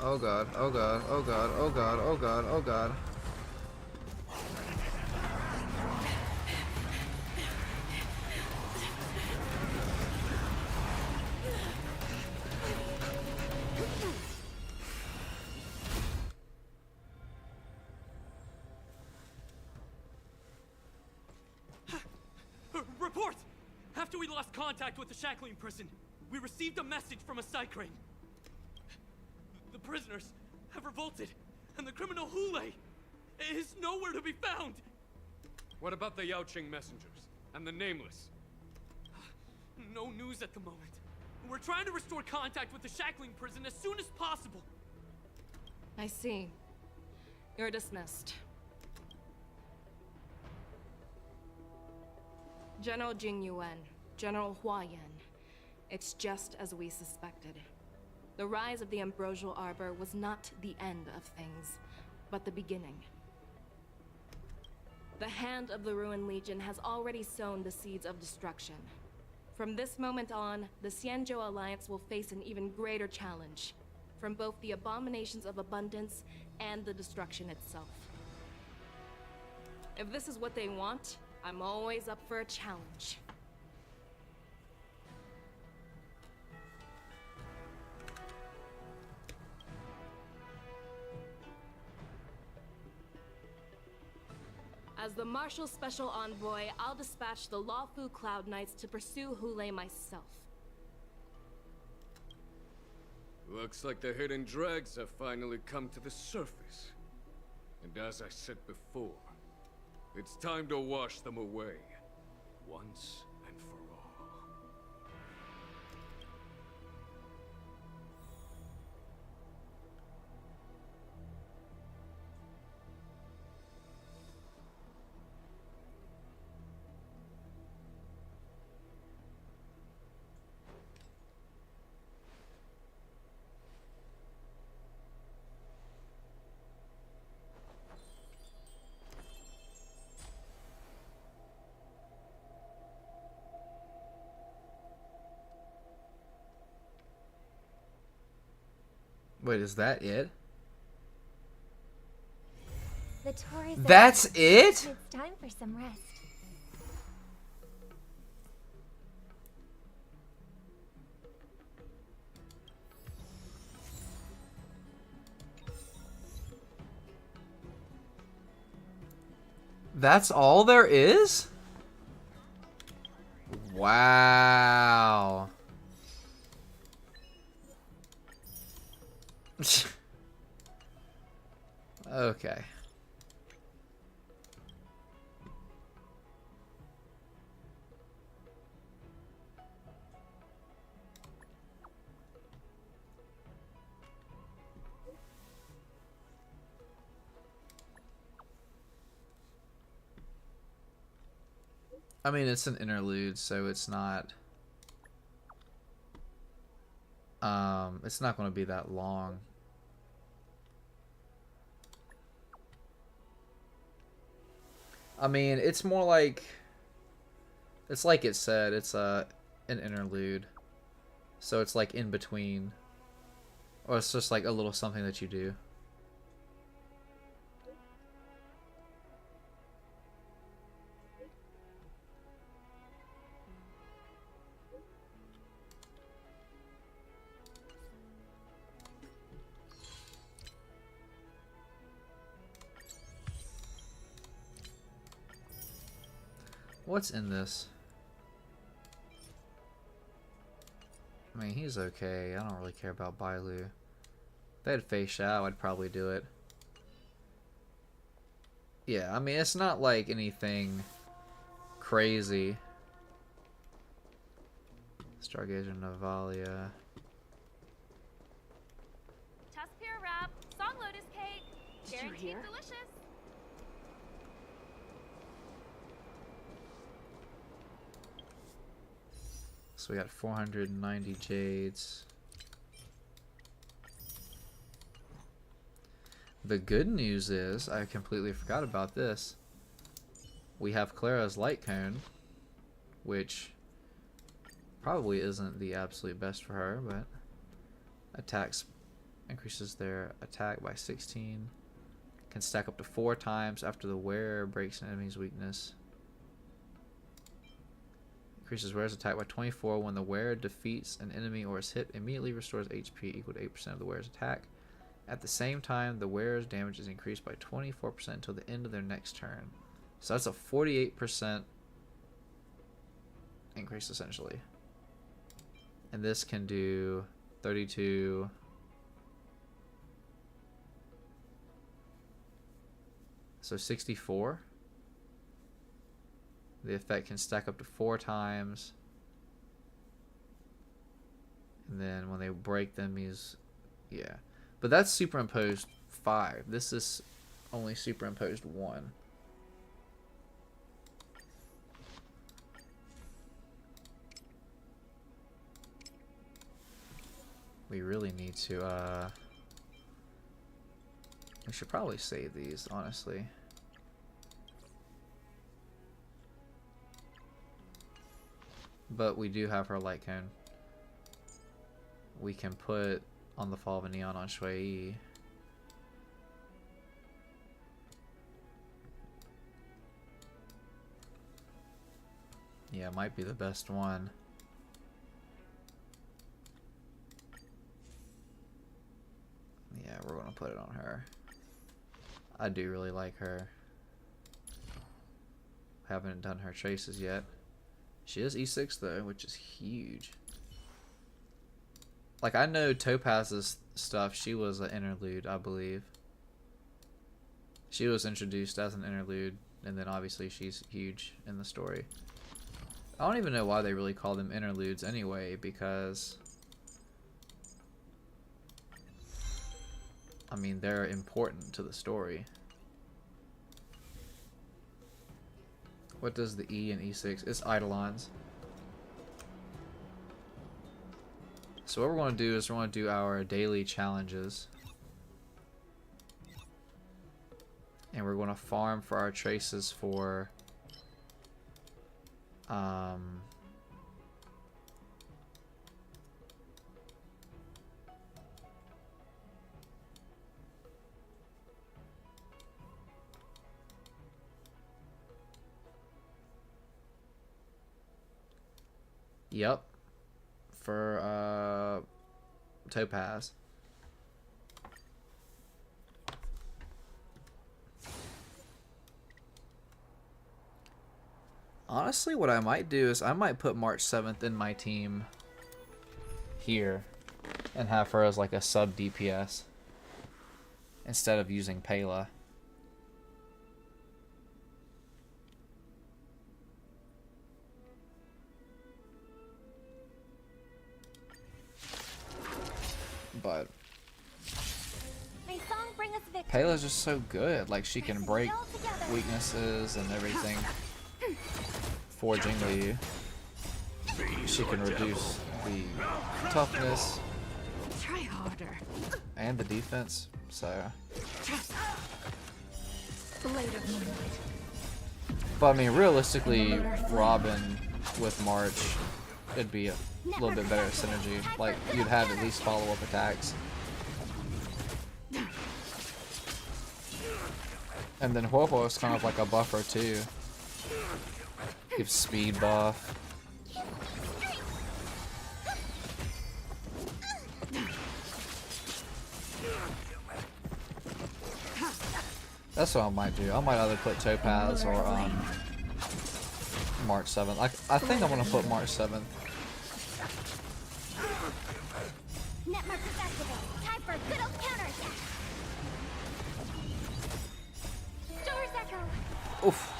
Oh god, oh god, oh god, oh god, oh god, oh god. Report! After we lost contact with the shackling prison, we received a message from a Psycrane. The prisoners have revolted, and the criminal Hule is nowhere to be found! What about the Yaoqing messengers and the Nameless? No news at the moment. We're trying to restore contact with the shackling prison as soon as possible. I see. You're dismissed. General Jing Yuan, General Hua Yan. It's just as we suspected. The rise of the Ambrosial Arbor was not the end of things, but the beginning. The hand of the Ruined Legion has already sown the seeds of destruction. From this moment on, the Xianzhou Alliance will face an even greater challenge, from both the abominations of abundance and the destruction itself. If this is what they want, I'm always up for a challenge. As the Marshal's special envoy, I'll dispatch the Luofu Cloud Knights to pursue Hule myself. Looks like the hidden dregs have finally come to the surface. And as I said before, it's time to wash them away, once and for all. Wait, is that it? The Tories. That's it? It's time for some rest. That's all there is? Wow. Okay. I mean, it's an interlude, so it's not going to be that long. I mean, it's more like, it's like it said, it's an interlude. So it's like in between. Or it's just like a little something that you do. What's in this? I mean, he's okay. I don't really care about Bailu. If they had Fei Shao, I'd probably do it. Yeah, I mean, it's not like anything crazy. Stargazer Navalia. Tuskpear wrap, song lotus cake, Did you guaranteed hear? delicious. So we got 490 jades. The good news is, I completely forgot about this. We have Clara's light cone, which probably isn't the absolute best for her, but attacks increases their attack by 16. Can stack up to 4 times after the wearer breaks an enemy's weakness. Increases wearer's attack by 24 when the wearer defeats an enemy or is hit. Immediately restores HP equal to 8% of the wearer's attack. At the same time, the wearer's damage is increased by 24% until the end of their next turn. So that's a 48% increase essentially. And this can do 32. So 64. The effect can stack up to 4 times. And then when they break them, he's... Yeah. But that's superimposed 5. This is only superimposed 1. We really need to, we should probably save these, honestly. But we do have her light cone. We can put on the Fall of a Neon on Shui. Yeah, might be the best one. Yeah, we're gonna put it on her. I do really like her. haven't done her traces yet. She is E6 though, which is huge. Like, I know Topaz's stuff, she was an interlude, I believe. She was introduced as an interlude, and then obviously she's huge in the story. I don't even know why they really call them interludes anyway, because I mean, they're important to the story. What does the E in E6? It's Eidolons. So what we're going to do is we're going to do our daily challenges. And we're going to farm for our traces for yep, for Topaz. Honestly, what I might do is I might put March 7th in my team here and have her as like a sub DPS instead of using Pela. But Pela's just so good. Like, she can break weaknesses and everything for Jingliu. She can reduce the toughness and the defense. So, but I mean, realistically, Robin with March, it'd be a little bit better synergy. Like, you'd have at least follow-up attacks. And then Huopo is kind of like a buffer too. Gives speed buff. That's what I might do. I might either put Topaz or March 7th. I think I'm gonna put March 7th. Netmark is activated. Time for a good old counterattack. Store's echo. Oof.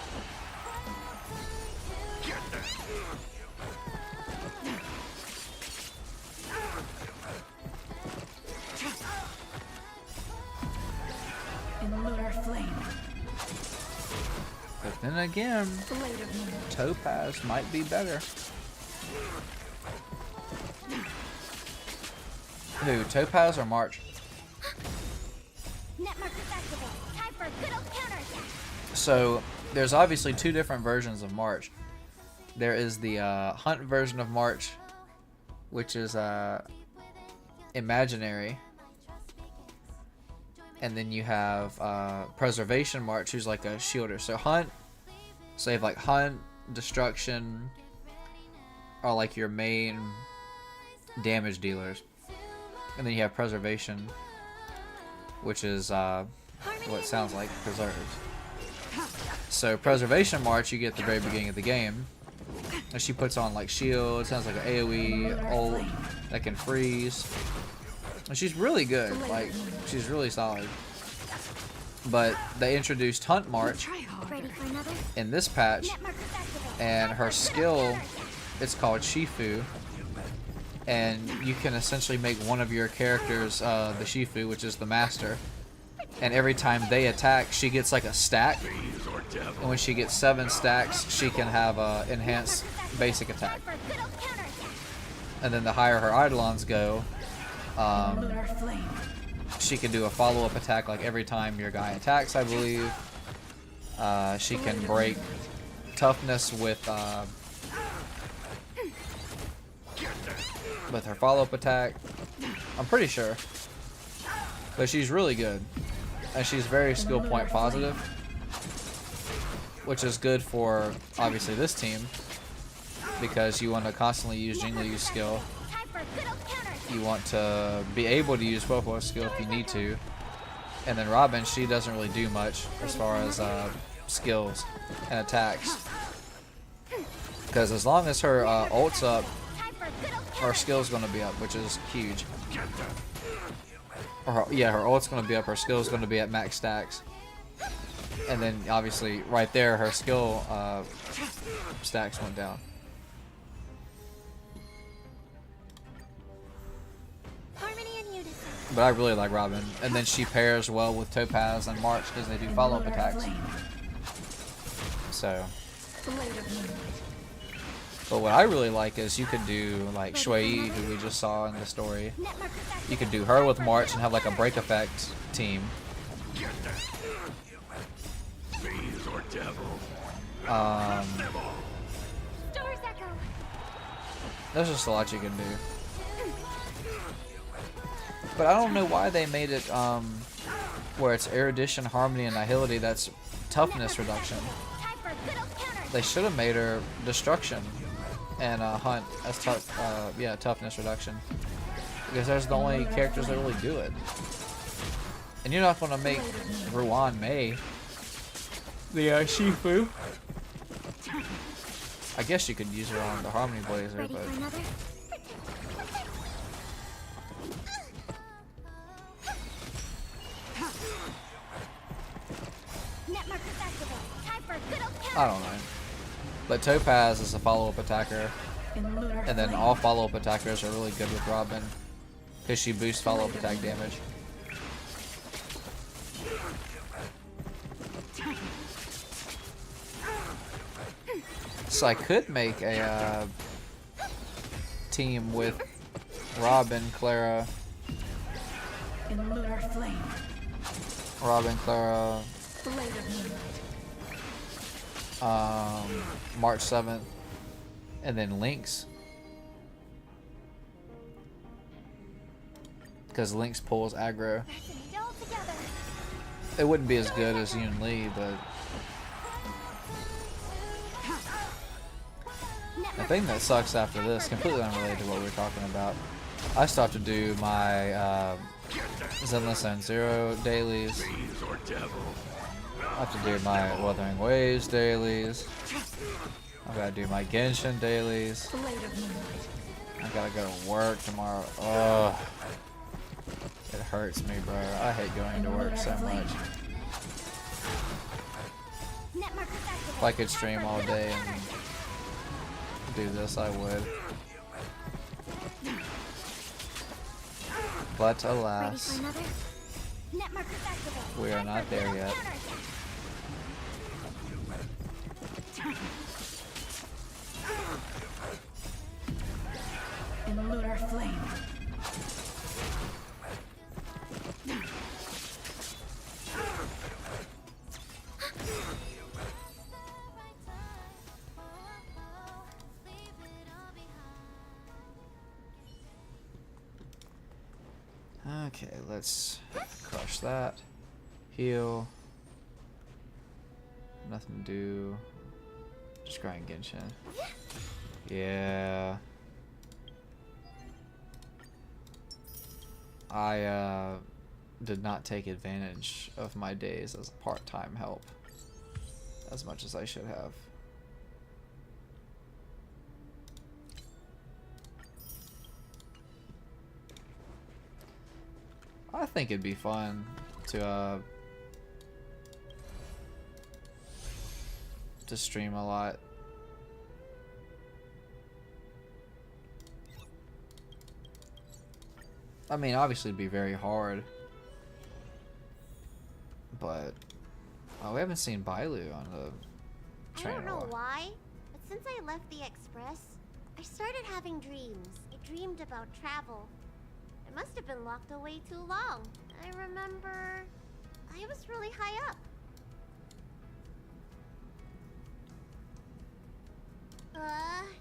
In lunar flame. But then again, Topaz might be better. Who, Topaz or March? Netmark is activated. Time for a good old counterattack. So, there's obviously two different versions of March. There is the hunt version of March, which is imaginary. And then you have Preservation March, who's like a shielder. So hunt, so you have like hunt, destruction, are like your main damage dealers. And then you have Preservation, which is what it sounds like, preserves. So Preservation March you get at the very beginning of the game. And she puts on like shield, sounds like an AoE ult that can freeze. And she's really good, like, she's really solid. But they introduced Hunt March in this patch, and her skill, it's called Shifu. And you can essentially make one of your characters the Shifu, which is the master. And every time they attack, she gets like a stack. And when she gets 7 stacks, she can have a enhanced basic attack. And then the higher her Eidolons go, she can do a follow-up attack like every time your guy attacks, I believe. She can break toughness with her follow-up attack. I'm pretty sure. But she's really good. And she's very skill point positive. Which is good for, obviously, this team. Because you want to constantly use Jingliu's skill. You want to be able to use Huopo's skill if you need to. And then Robin, she doesn't really do much as far as skills and attacks. Because as long as her ult's up, her skill's gonna be up, which is huge. Or yeah, her ult's gonna be up, her skill's gonna be at max stacks. And then obviously right there her skill stacks went down. But I really like Robin. And then she pairs well with Topaz and March because they do follow-up attacks. So. But what I really like is you could do like Shui, who we just saw in the story. You could do her with March and have like a break effect team. There's just a lot you can do. But I don't know why they made it where it's erudition, harmony, and nihility. That's toughness reduction. They should have made her destruction and hunt as yeah, toughness reduction. Because there's the only characters that really do it. And you're not gonna make Ruan Mei the Shifu. I guess you could use her on the Harmony Blazer, but I don't know. But Topaz is a follow-up attacker, and then all follow-up attackers are really good with Robin because she boosts follow-up attack damage. So I could make a team with Robin, Clara, March 7th, and then Lynx, because Lynx pulls aggro. It wouldn't be as good as Yun Li, but the thing that sucks after this, completely unrelated to what we were talking about, I still have to do my Zenless Zone Zero dailies. I have to do my Wuthering Waves dailies. I gotta do my Genshin dailies. I gotta go to work tomorrow. Ugh. It hurts me, bro. I hate going to work so much. If I could stream all day and do this, I would. But alas, we are not there yet. In lunar flame. Okay, let's crush that. Heal. Nothing to do. Just grind Genshin. Yeah. I did not take advantage of my days as a part-time help as much as I should have. I think it'd be fun to stream a lot. I mean, obviously it'd be very hard, but we haven't seen Bailu on the train. I don't know why, but since I left the Express, I started having dreams. I dreamed about travel. I must have been locked away too long. I remember I was really high up.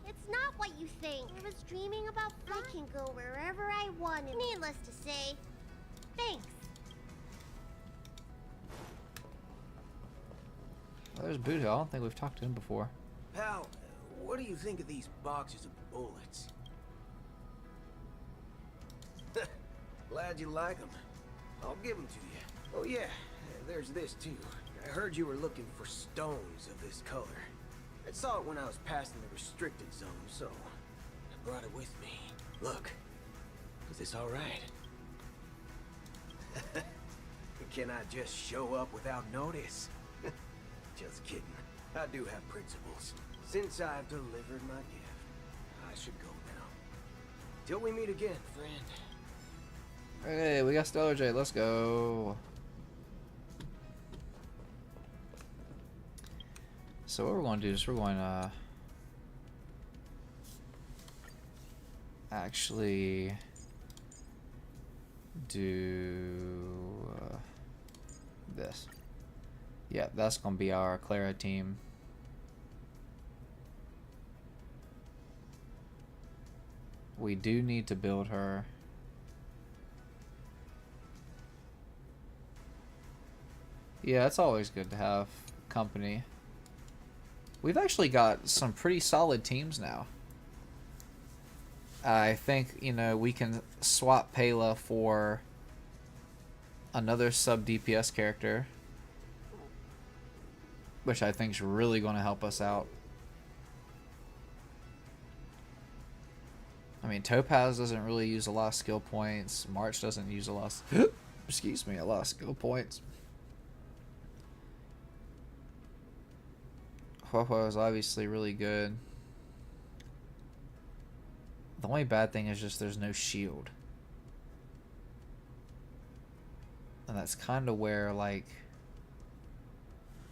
It's not what you think. I was dreaming about I can go wherever I wanted. Needless to say, thanks. Well, there's Buddha. I don't think we've talked to him before. Pal, what do you think of these boxes of bullets? Glad you like them. I'll give them to you. Oh yeah, there's this too. I heard you were looking for stones of this color. I saw it when I was passing the restricted zone, so I brought it with me. Look, is this all right? Can I just show up without notice? Just kidding. I do have principles. Since I've delivered my gift, I should go now. Till we meet again, friend. Hey, we got Stellar J. Let's go. So what we're going to do is we're going to actually do this. Yeah, that's going to be our Clara team. We do need to build her. Yeah, it's always good to have company. We've actually got some pretty solid teams now. I think, you know, we can swap Pela for another sub DPS character, which I think is really going to help us out. I mean, Topaz doesn't really use a lot of skill points. March doesn't use a lot of, excuse me, a lot of skill points. Huohuo is obviously really good. The only bad thing is just there's no shield. And that's kind of where, like...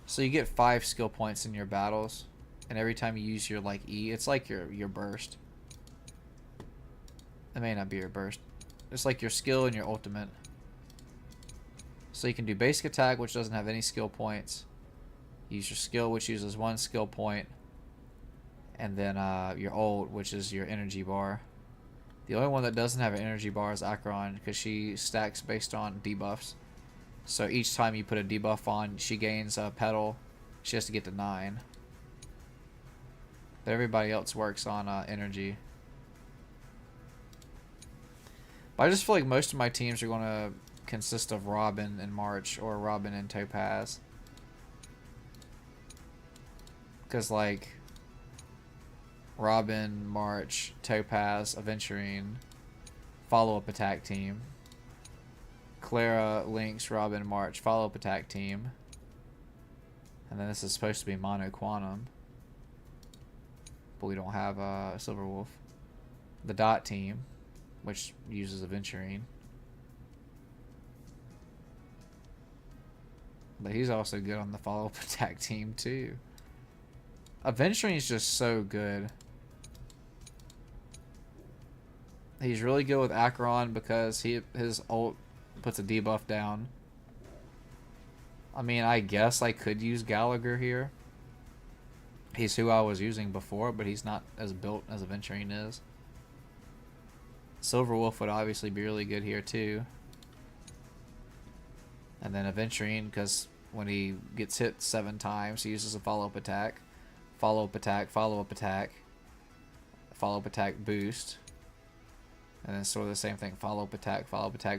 So you get 5 skill points in your battles. And every time you use your, like, E, it's like your burst. It may not be your burst. It's like your skill and your ultimate. So you can do basic attack, which doesn't have any skill points. Use your skill, which uses 1 skill point. And then your ult, which is your energy bar. The only one that doesn't have an energy bar is Acheron, because she stacks based on debuffs. So each time you put a debuff on, she gains a petal. She has to get to 9. But everybody else works on energy. But I just feel like most of my teams are going to consist of Robin and March, or Robin and Topaz. Because, like, Robin, March, Topaz, Aventurine, follow-up attack team. Clara, Lynx, Robin, March, follow-up attack team. And then this is supposed to be Mono Quantum. But we don't have Silver Wolf. The Dot team, which uses Aventurine. But he's also good on the follow-up attack team, too. Aventurine is just so good. He's really good with Acheron because his ult puts a debuff down. I mean, I guess I could use Gallagher here. He's who I was using before, but he's not as built as Aventurine is. Silver Wolf would obviously be really good here too. And then Aventurine, because when he gets hit 7 times, he uses a follow-up attack. Follow-up attack, follow-up attack. Follow-up attack boost. And then sort of the same thing. Follow-up attack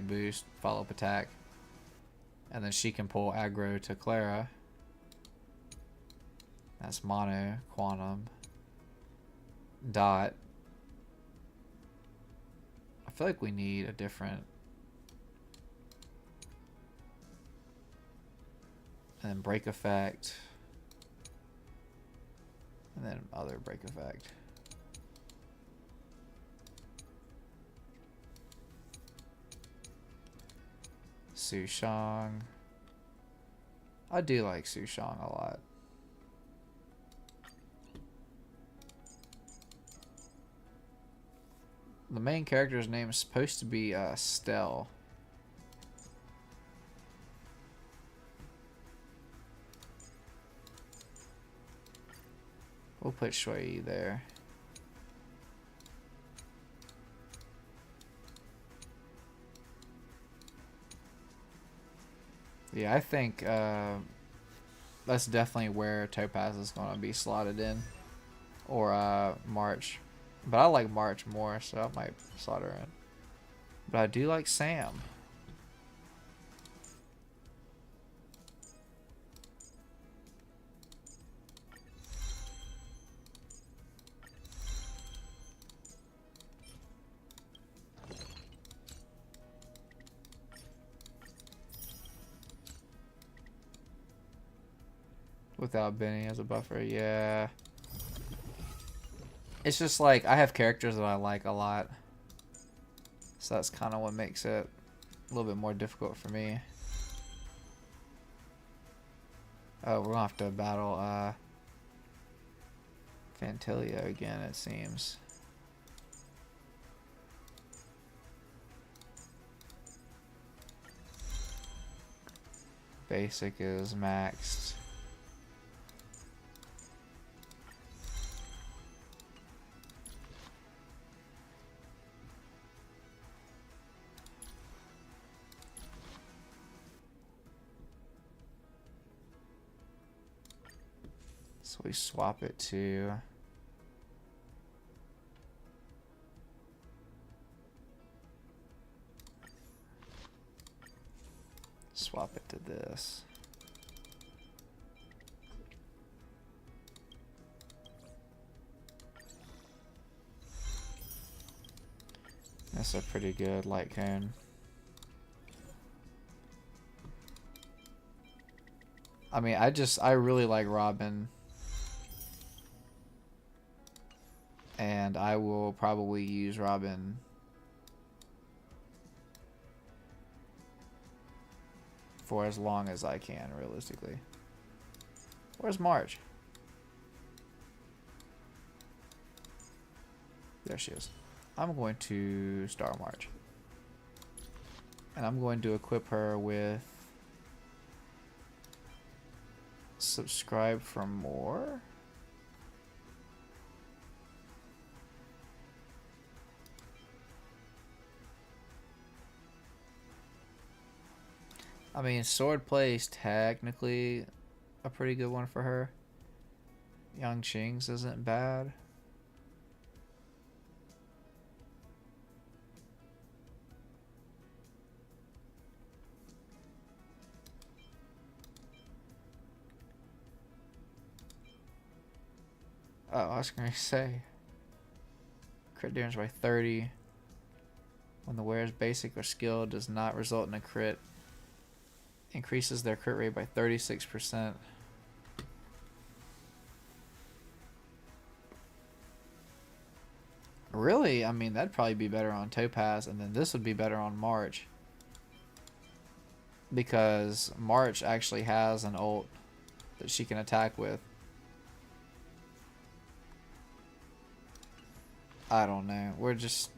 boost, follow-up attack. And then she can pull aggro to Clara. That's Mono, Quantum, Dot. I feel like we need a different... And then break effect. And then other break effect. Su Shang. I do like Su Shang a lot. The main character's name is supposed to be Stell. We'll put Shui there. Yeah, I think that's definitely where Topaz is going to be slotted in. Or March. But I like March more, so I might slot her in. But I do like Sam. Without Benny as a buffer, yeah. It's just like, I have characters that I like a lot. So that's kind of what makes it a little bit more difficult for me. Oh, we're gonna have to battle Fantilio again, it seems. Basic is maxed. So we swap it to swap it to this. That's a pretty good light cone. I mean, I really like Robin. And I will probably use Robin for as long as I can, realistically. Where's Marge? There she is. I'm going to Star March. And I'm going to equip her with subscribe for more. I mean, sword play is technically a pretty good one for her. Yang Qing's isn't bad. Oh, I was going to say crit damage by 30 when the wearer's basic or skill does not result in a crit. Increases their crit rate by 36%. Really? I mean, that'd probably be better on Topaz, and then this would be better on March. Because March actually has an ult that she can attack with. I don't know. We're just...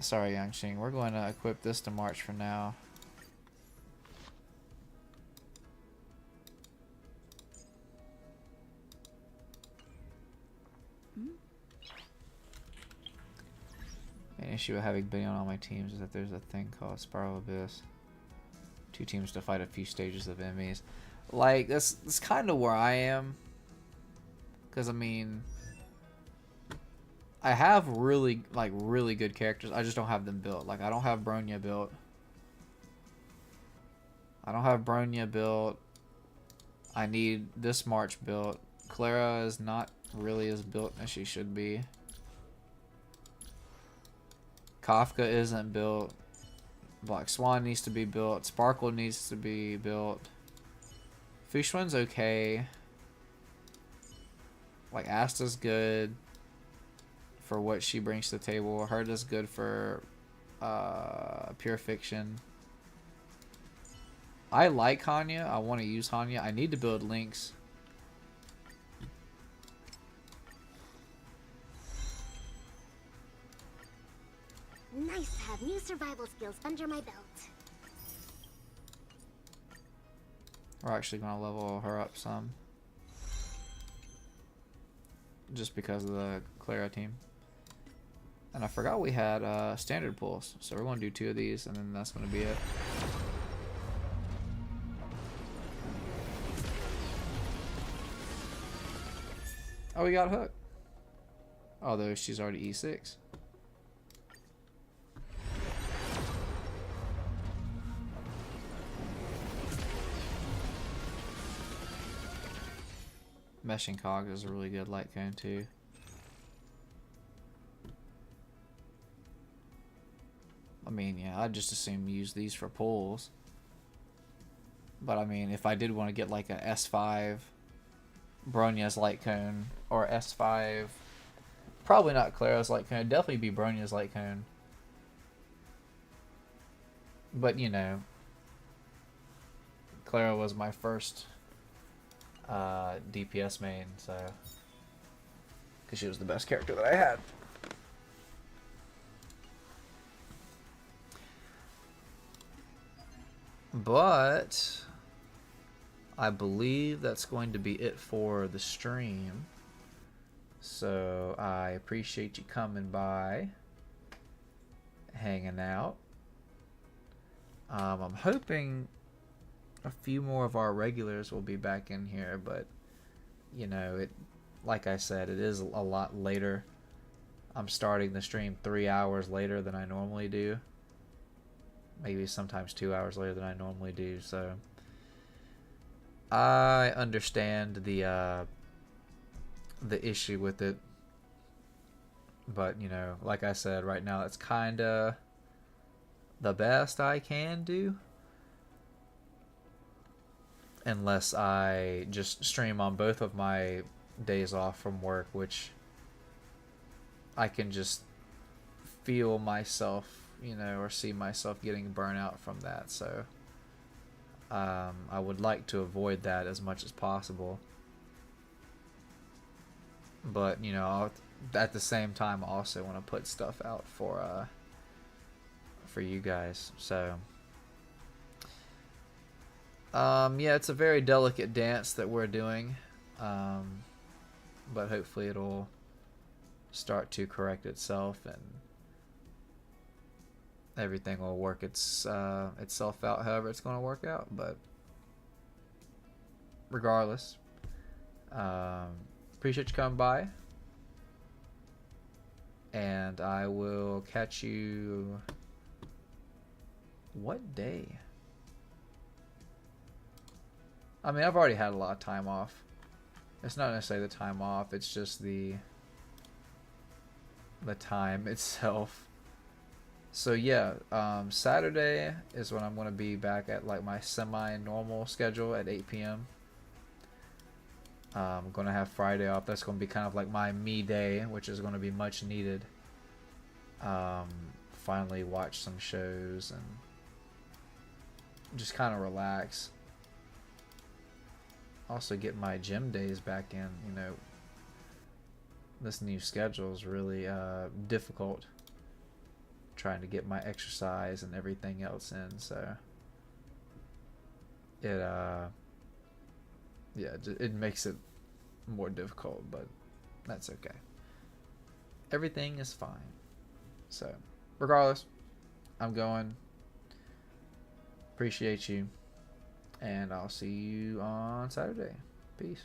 Sorry, Yangqing. We're going to equip this to March for now. An issue with having Benny on all my teams is that there's a thing called Spiral Abyss. 2 teams to fight a few stages of enemies. Like, that's kind of where I am. Because, I mean... I have really good characters. I just don't have them built. Like, I don't have Bronya built. I don't have Bronya built. I need this March built. Clara is not really as built as she should be. Kafka isn't built. Black Swan needs to be built. Sparkle needs to be built. Fushun's okay. Like, Asta's good for what she brings to the table. Herda's good for pure fiction. I like Hanya. I want to use Hanya. I need to build Lynx. Nice to have new survival skills under my belt. We're actually going to level her up some. Just because of the Clara team. And I forgot we had standard pulls. So we're going to do 2 of these and then that's going to be it. Oh, we got Hook. Although she's already E6. Meshing Cog is a really good light cone too. I mean, yeah, I'd just assume use these for pulls. But I mean, if I did want to get like a S5 Bronya's Light Cone, or S5, probably not Clara's Light Cone, it'd definitely be Bronya's Light Cone. But you know, Clara was my first DPS main, so because she was the best character that I had. But I believe that's going to be it for the stream. So I appreciate you coming by, hanging out. I'm hoping a few more of our regulars will be back in here, but you know, it, like I said, it is a lot later. I'm starting the stream 3 hours later than I normally do. Maybe sometimes 2 hours later than I normally do, so I understand the issue with it. But, you know, like I said, right now it's kinda the best I can do. Unless I just stream on both of my days off from work, which I can just feel myself, you know, or see myself getting burnout from that. So I would like to avoid that as much as possible. But, you know, at the same time, I also want to put stuff out for you guys. So yeah, it's a very delicate dance that we're doing, but hopefully it'll start to correct itself and everything will work itself out however it's going to work out. But regardless, appreciate you coming by, and I will catch you what day? I mean, I've already had a lot of time off. It's not necessarily the time off, it's just the time itself. So yeah, Saturday is when I'm going to be back at like my semi-normal schedule at 8 p.m. I'm going to have Friday off. That's going to be kind of like my me day, which is going to be much needed. Finally watch some shows and just kind of relax. Also get my gym days back in. You know, this new schedule is really difficult, trying to get my exercise and everything else in, so it yeah, it makes it more difficult, but that's okay. Everything is fine. So regardless, I'm going. Appreciate you, and I'll see you on Saturday. Peace.